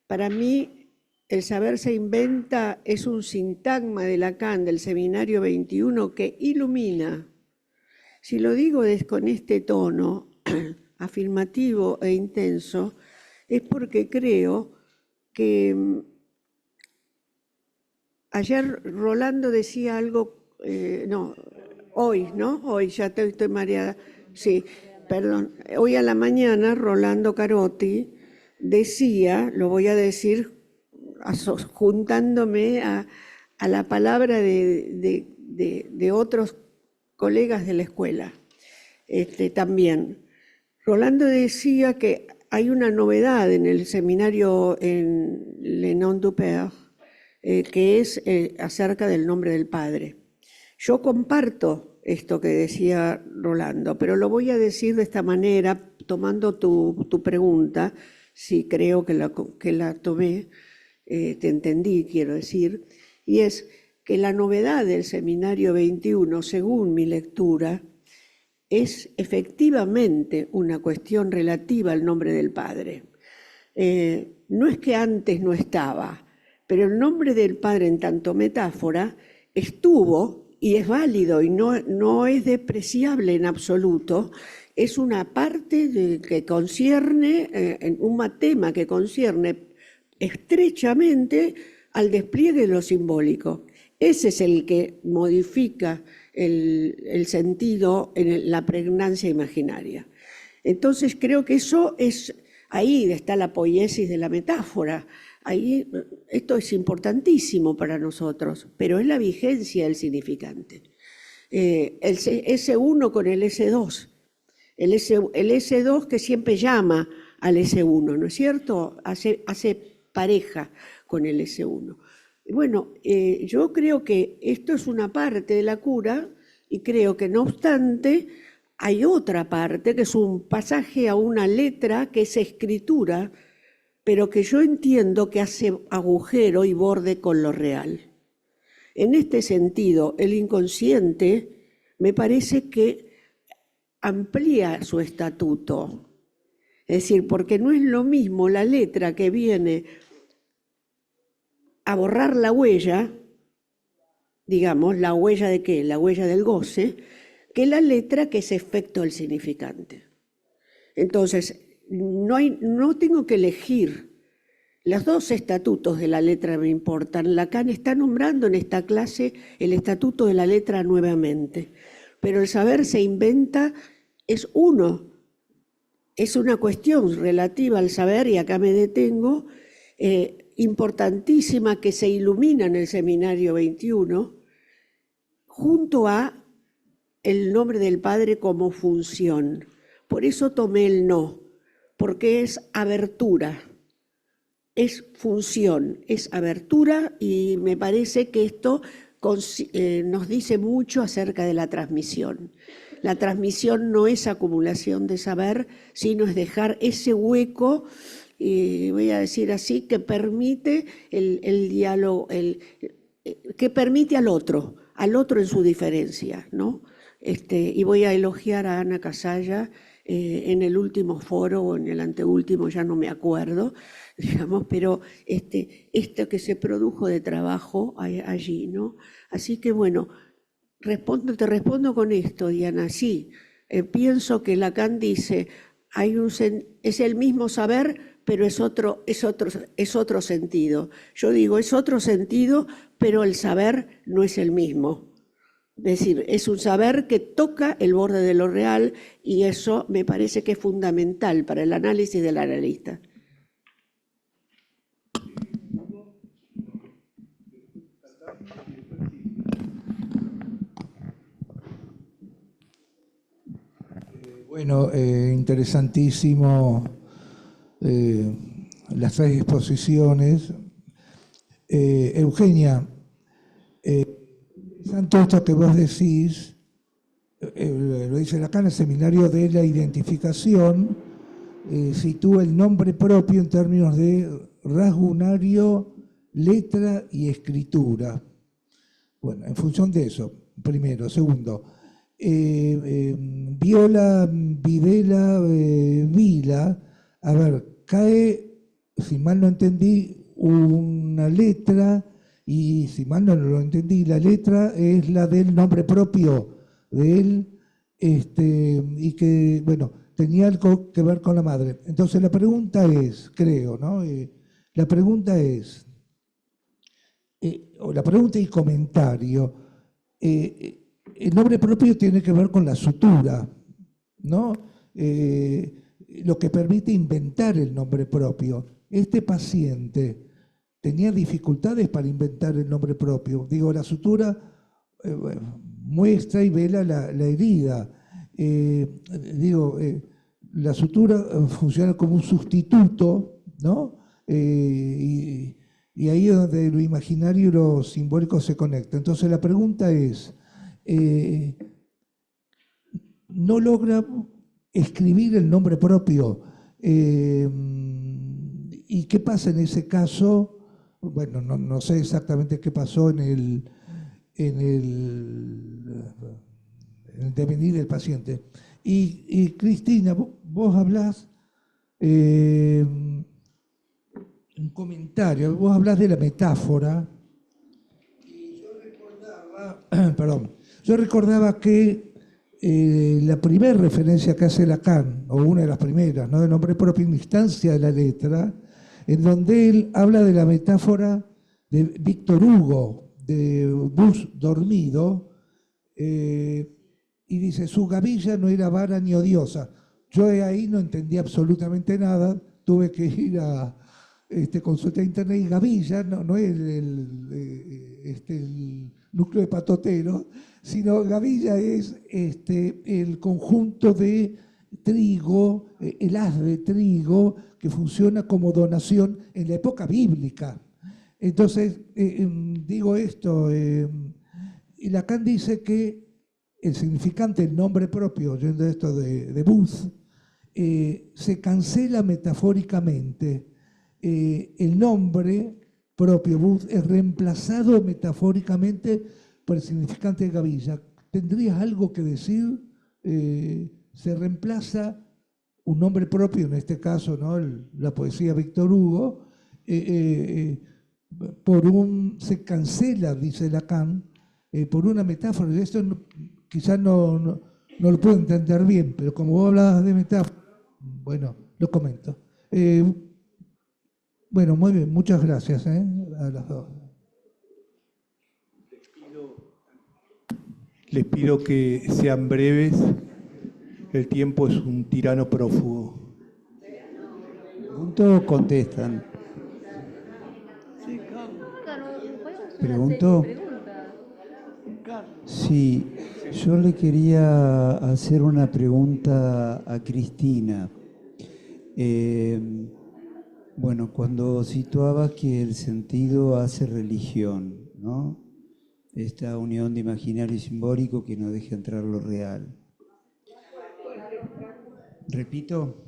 Para mí, el saber se inventa es un sintagma de Lacan, del Seminario 21, que ilumina. Si lo digo con este tono afirmativo e intenso, es porque creo que ayer Rolando decía algo, hoy, ya estoy mareada, sí, perdón, hoy a la mañana Rolando Carotti decía, lo voy a decir juntándome a la palabra de otros colegas de la escuela, también. Rolando decía que hay una novedad en el seminario en Le Nom du Père, que es acerca del nombre del Padre. Yo comparto esto que decía Rolando, pero lo voy a decir de esta manera, tomando tu pregunta, si creo que la tomé, te entendí, quiero decir, y es que la novedad del Seminario 21, según mi lectura, es efectivamente una cuestión relativa al nombre del Padre. No es que antes no estaba, pero el nombre del Padre en tanto metáfora estuvo y es válido y no es despreciable en absoluto. Es una parte que concierne, un tema que concierne estrechamente al despliegue de lo simbólico. Ese es el que modifica el sentido en la pregnancia imaginaria. Entonces creo que eso es, ahí está la poiesis de la metáfora, ahí esto es importantísimo para nosotros, pero es la vigencia del significante. El S1 con el S2, el S2 que siempre llama al S1, ¿no es cierto? Hace pareja con el S1. Bueno, yo creo que esto es una parte de la cura y creo que no obstante hay otra parte que es un pasaje a una letra que es escritura, pero que yo entiendo que hace agujero y borde con lo real. En este sentido, el inconsciente me parece que amplía su estatuto. Es decir, porque no es lo mismo la letra que viene a borrar la huella, digamos, ¿la huella de qué? La huella del goce, que la letra que es efecto del significante. Entonces, no tengo que elegir. Los dos estatutos de la letra me importan. Lacan está nombrando en esta clase el estatuto de la letra nuevamente, pero el saber se inventa, es uno, es una cuestión relativa al saber, y acá me detengo, importantísima que se ilumina en el Seminario 21, junto a el nombre del Padre como función. Por eso tomé el no, porque es abertura, es función, es abertura, y me parece que esto nos dice mucho acerca de la transmisión. La transmisión no es acumulación de saber, sino es dejar ese hueco, voy a decir así, que permite el diálogo, que permite al otro en su diferencia, ¿no? Y voy a elogiar a Ana Casalla en el último foro o en el anteúltimo, ya no me acuerdo, digamos, pero esto que se produjo de trabajo allí, ¿no? Así que bueno, te respondo con esto, Diana. Sí, pienso que Lacan dice, es el mismo saber, pero es otro sentido. Yo digo, es otro sentido, pero el saber no es el mismo. Es decir, es un saber que toca el borde de lo real y eso me parece que es fundamental para el análisis del analista. Bueno, interesantísimo las tres exposiciones. Eugenia, tanto esto que vos decís, lo dice acá en el seminario de la identificación, sitúa el nombre propio en términos de rasgo unario, letra y escritura. Bueno, en función de eso, primero. Segundo, Viola, Videla, Vila, a ver, cae, si mal no entendí, una letra, y si mal no lo entendí, la letra es la del nombre propio de él, y que, bueno, tenía algo que ver con la madre. Entonces la pregunta es, creo, ¿no? La pregunta es, o la pregunta y comentario, el nombre propio tiene que ver con la sutura, ¿no? Lo que permite inventar el nombre propio. Este paciente tenía dificultades para inventar el nombre propio. Digo, la sutura muestra y vela la herida. La sutura funciona como un sustituto, ¿no? Y ahí es donde lo imaginario y lo simbólico se conectan. Entonces la pregunta es, no logra escribir el nombre propio. ¿Y qué pasa en ese caso? Bueno, no sé exactamente qué pasó en el devenir del paciente. Y Cristina, vos hablás, un comentario, vos hablás de la metáfora, y yo recordaba, perdón, yo recordaba que la primera referencia que hace Lacan, o una de las primeras, ¿no?, de nombre propio en instancia de la letra, en donde él habla de la metáfora de Víctor Hugo, de bus dormido, y dice, su gavilla no era vara ni odiosa. Yo ahí no entendí absolutamente nada, tuve que ir a consulta de internet, y gavilla no es el núcleo de patotero, sino gavilla es el conjunto de trigo, el haz de trigo que funciona como donación en la época bíblica. Entonces, digo esto, y Lacan dice que el significante, el nombre propio, oyendo esto de Booth, se cancela metafóricamente. El nombre propio, Booth, es reemplazado metafóricamente por el significante de gavilla. ¿Tendrías algo que decir? Se reemplaza un nombre propio, en este caso, ¿no?, la poesía Víctor Hugo, se cancela, dice Lacan, por una metáfora. Esto quizás no lo puedo entender bien, pero como vos hablabas de metáfora, bueno, lo comento. Bueno, muy bien, muchas gracias a las dos. Les pido que sean breves. El tiempo es un tirano prófugo. ¿Pregunto o contestan? ¿Pregunto? Sí, yo le quería hacer una pregunta a Cristina. Bueno, cuando situaba que el sentido hace religión, ¿no? Esta unión de imaginario y simbólico que no deja entrar lo real. Repito,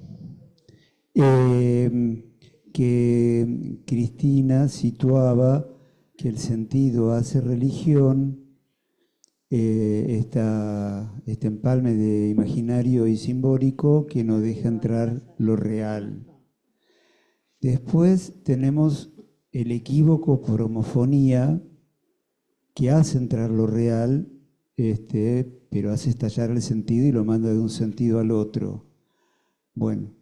que Cristina situaba que el sentido hace religión, este empalme de imaginario y simbólico que no deja entrar lo real. Después tenemos el equívoco por homofonía, que hace entrar lo real, pero hace estallar el sentido y lo manda de un sentido al otro. Bueno,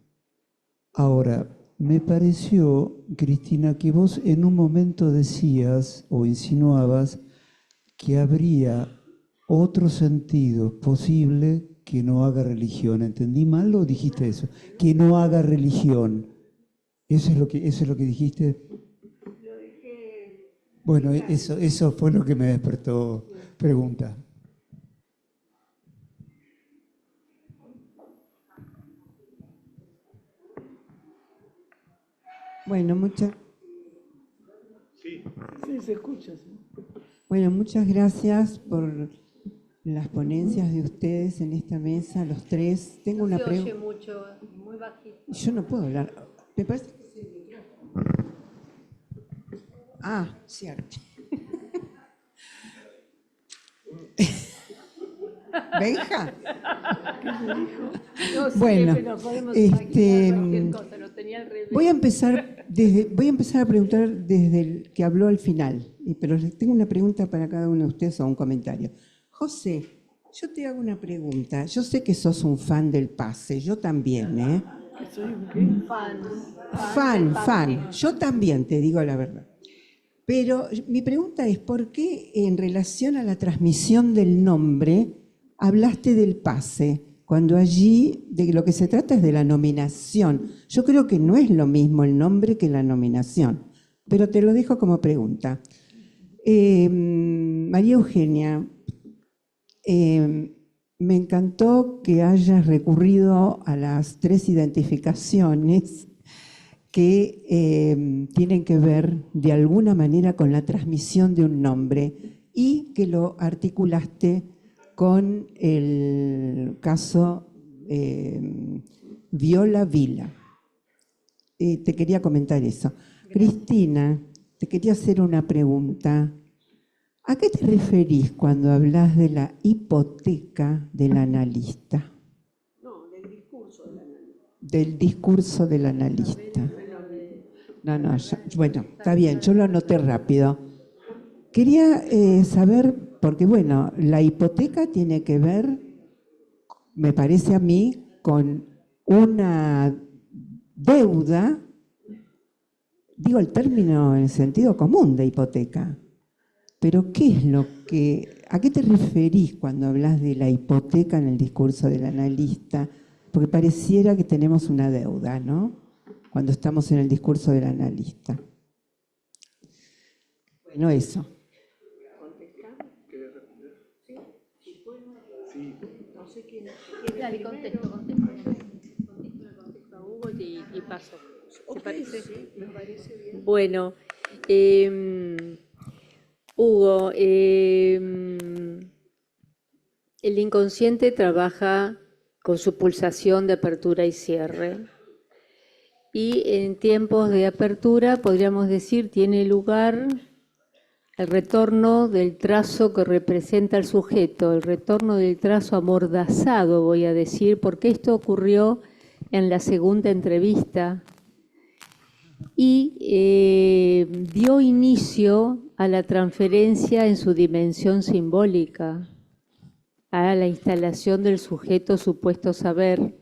ahora, Me pareció, Cristina, que vos en un momento decías o insinuabas que habría otro sentido posible que no haga religión. ¿Entendí mal o dijiste eso? Que no haga religión. ¿Eso es lo que dijiste? Bueno, eso fue lo que me despertó pregunta. Bueno, Sí, se escucha. Sí. bueno, muchas gracias por las ponencias de ustedes en esta mesa, los tres. Tengo una pregunta. mucho, muy bajito. Yo no puedo hablar. Me parece que es el micrófono. Ah, cierto. ¿Benja? No sé, Bueno, pero podemos este, imaginar cualquier cosa, lo tenía al revés. voy a empezar a preguntar desde el que habló al final, pero tengo una pregunta para cada uno de ustedes o un comentario. José, yo te hago una pregunta. Yo sé que sos un fan del pase, yo también, ¿eh? ¿Soy un qué? Fan. Yo también, te digo la verdad. Pero mi pregunta es, ¿por qué en relación a la transmisión del nombre hablaste del pase, cuando allí de lo que se trata es de la nominación? Yo creo que no es lo mismo el nombre que la nominación, pero te lo dejo como pregunta. María Eugenia, me encantó que hayas recurrido a las 3 identificaciones que tienen que ver de alguna manera con la transmisión de un nombre y que lo articulaste con el caso Viola Vila. Te quería comentar eso. Cristina, te quería hacer una pregunta. ¿A qué te referís cuando hablas de la hipoteca del analista? No, del discurso del analista. Del discurso del analista. No, bueno, está bien, yo lo anoté rápido. Quería saber, porque bueno, la hipoteca tiene que ver, me parece a mí, con una deuda, digo el término en sentido común de hipoteca, pero ¿a qué te referís cuando hablas de la hipoteca en el discurso del analista? Porque pareciera que tenemos una deuda, ¿no? Cuando estamos en el discurso del analista. Bueno, eso. Dale, contesto a Hugo y paso. ¿Te parece? Sí, me parece bien. Bueno, Hugo, el inconsciente trabaja con su pulsación de apertura y cierre. Y en tiempos de apertura, podríamos decir, tiene lugar el retorno del trazo que representa al sujeto, el retorno del trazo amordazado, voy a decir, porque esto ocurrió en la segunda entrevista y dio inicio a la transferencia en su dimensión simbólica, a la instalación del sujeto supuesto saber.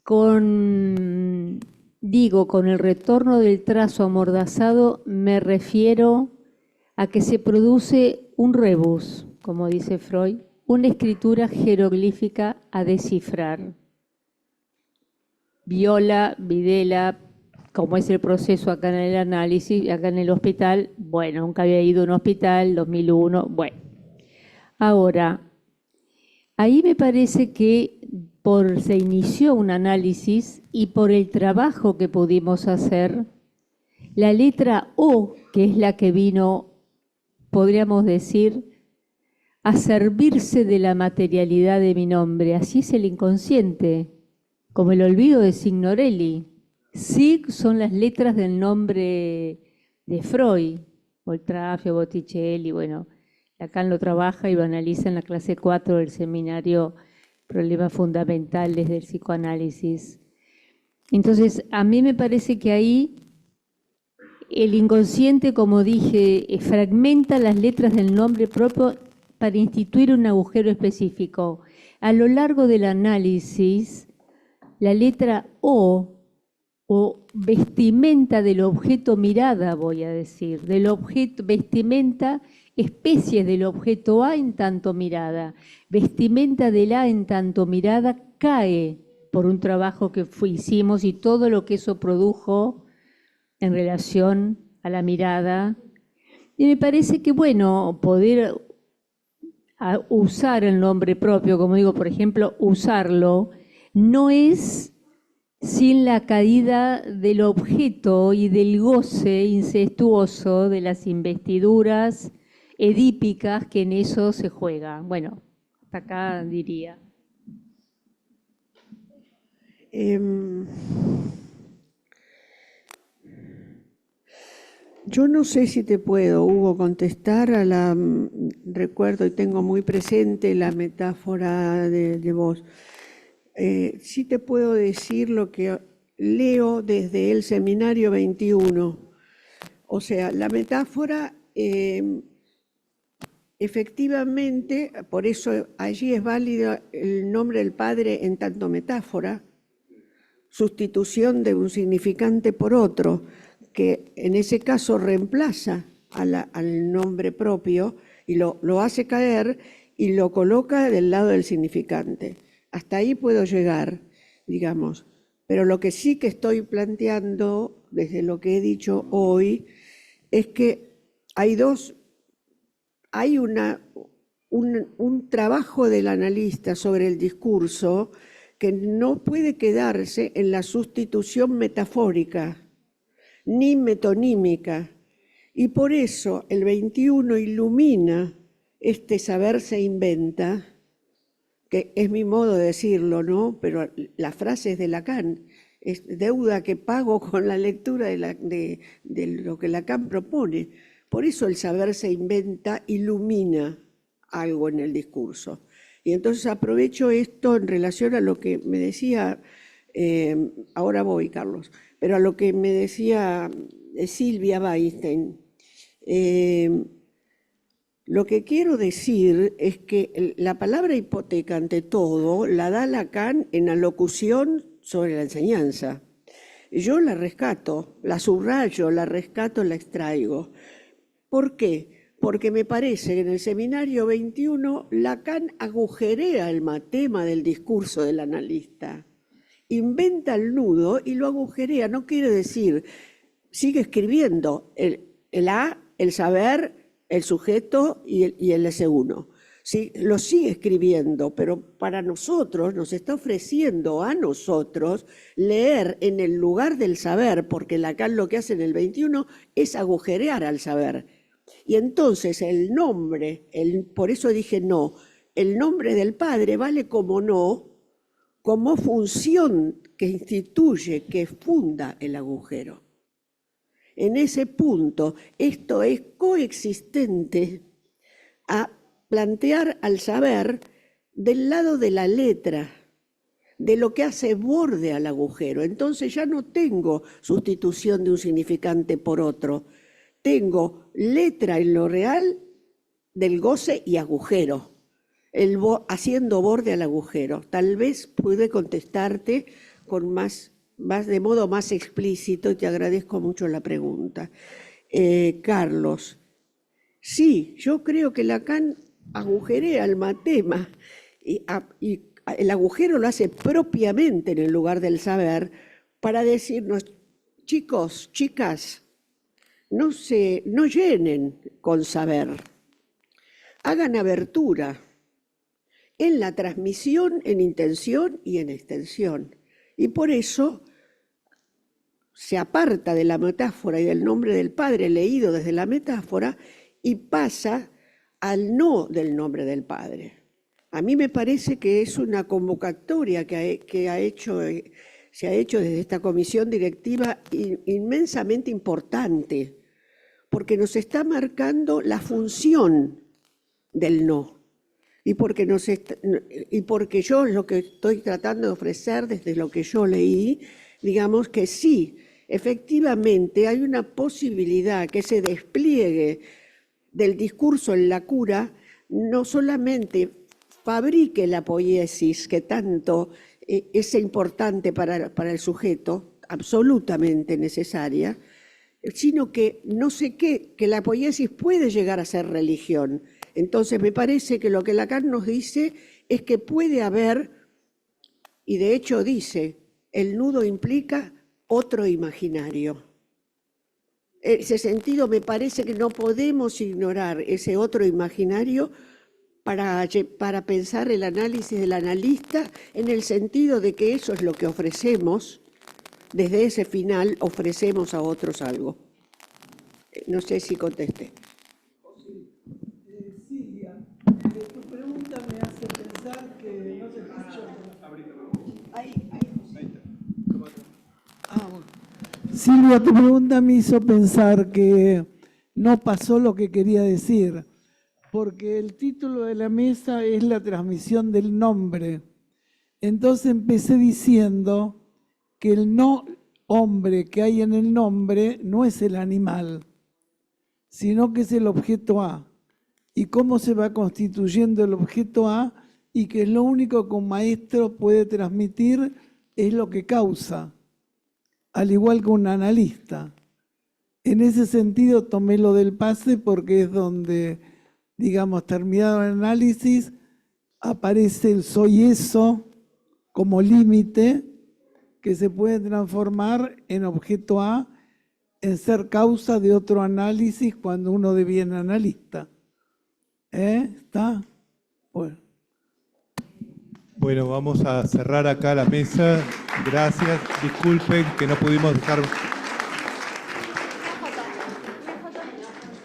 Con el retorno del trazo amordazado me refiero a que se produce un rebus, como dice Freud, una escritura jeroglífica a descifrar. Viola, Videla, como es el proceso acá en el análisis, acá en el hospital, bueno, nunca había ido a un hospital, 2001, bueno. Ahora, ahí me parece que se inició un análisis y por el trabajo que pudimos hacer, la letra O, que es la que vino, podríamos decir, a servirse de la materialidad de mi nombre. Así es el inconsciente, como el olvido de Signorelli. Sig son las letras del nombre de Freud, Boltraffio, Botticelli, bueno, Lacan lo trabaja y lo analiza en la clase 4 del seminario Problemas Fundamentales del Psicoanálisis. Entonces, a mí me parece que ahí el inconsciente, como dije, fragmenta las letras del nombre propio para instituir un agujero específico. A lo largo del análisis, la letra O o vestimenta del objeto mirada, voy a decir, del objeto, vestimenta, especies del objeto A en tanto mirada, vestimenta del A en tanto mirada cae por un trabajo que hicimos y todo lo que eso produjo en relación a la mirada. Y me parece que, bueno, poder usar el nombre propio, como digo, por ejemplo, usarlo, no es sin la caída del objeto y del goce incestuoso de las investiduras edípicas que en eso se juega. Bueno, hasta acá diría. Yo no sé si te puedo, Hugo, contestar a la... Recuerdo y tengo muy presente la metáfora de vos. Sí te puedo decir lo que leo desde el Seminario 21. O sea, la metáfora, efectivamente, por eso allí es válido el nombre del Padre en tanto metáfora, sustitución de un significante por otro, que en ese caso reemplaza al nombre propio y lo hace caer y lo coloca del lado del significante. Hasta ahí puedo llegar, digamos. Pero lo que sí que estoy planteando, desde lo que he dicho hoy, es que hay un trabajo del analista sobre el discurso que no puede quedarse en la sustitución metafórica ni metonímica. Y por eso el 21 ilumina este saber se inventa, que es mi modo de decirlo, ¿no? Pero la frase es de Lacan, es deuda que pago con la lectura de lo que Lacan propone. Por eso el saber se inventa, ilumina algo en el discurso. Y entonces aprovecho esto en relación a lo que me decía, ahora voy, Carlos, pero a lo que me decía Silvia Weinstein. Lo que quiero decir es que la palabra hipoteca, ante todo, la da Lacan en alocución sobre la enseñanza. Yo la rescato, la subrayo, la rescato, la extraigo. ¿Por qué? Porque me parece que en el Seminario 21 Lacan agujerea el tema del discurso del analista. Inventa el nudo y lo agujerea. No quiere decir, sigue escribiendo el A, el saber, el sujeto y el S1. Sí, lo sigue escribiendo, pero para nosotros nos está ofreciendo a nosotros leer en el lugar del saber, porque Lacan lo que hace en el 21 es agujerear al saber. Y entonces el nombre, por eso dije no, el nombre del Padre vale como no, como función que instituye, que funda el agujero. En ese punto, esto es coexistente a plantear al saber del lado de la letra, de lo que hace borde al agujero. Entonces ya no tengo sustitución de un significante por otro, tengo letra en lo real del goce y agujero, haciendo borde al agujero. Tal vez pude contestarte con de modo más explícito, y te agradezco mucho la pregunta. Carlos, sí, yo creo que Lacan agujerea el matema y el agujero lo hace propiamente en el lugar del saber para decirnos, chicos, chicas, no llenen con saber, hagan abertura en la transmisión, en intención y en extensión. Y por eso se aparta de la metáfora y del nombre del Padre leído desde la metáfora y pasa al no del nombre del Padre. A mí me parece que es una convocatoria que se ha hecho desde esta comisión directiva inmensamente importante, porque nos está marcando la función del no. Y porque yo lo que estoy tratando de ofrecer desde lo que yo leí, digamos que sí, efectivamente hay una posibilidad que ese despliegue del discurso en la cura no solamente fabrique la poiesis que tanto es importante para el sujeto, absolutamente necesaria, sino que no sé qué, que la poiesis puede llegar a ser religión. Entonces me parece que lo que Lacan nos dice es que puede haber, y de hecho dice, el nudo implica otro imaginario. En ese sentido me parece que no podemos ignorar ese otro imaginario para pensar el análisis del analista en el sentido de que eso es lo que ofrecemos, desde ese final ofrecemos a otros algo. No sé si contesté. Silvia, tu pregunta me hace pensar que no te escucho. Silvia, tu pregunta me hizo pensar que no pasó lo que quería decir, porque el título de la mesa es la transmisión del nombre. Entonces empecé diciendo que el no hombre que hay en el nombre no es el animal, sino que es el objeto A. Y cómo se va constituyendo el objeto A y que lo único que un maestro puede transmitir es lo que causa, al igual que un analista. En ese sentido tomé lo del pase porque es donde, digamos, terminado el análisis, aparece el soy eso como límite que se puede transformar en objeto A, en ser causa de otro análisis cuando uno deviene analista. ¿Está? Bueno. Bueno, vamos a cerrar acá la mesa. Gracias. Disculpen que no pudimos dejar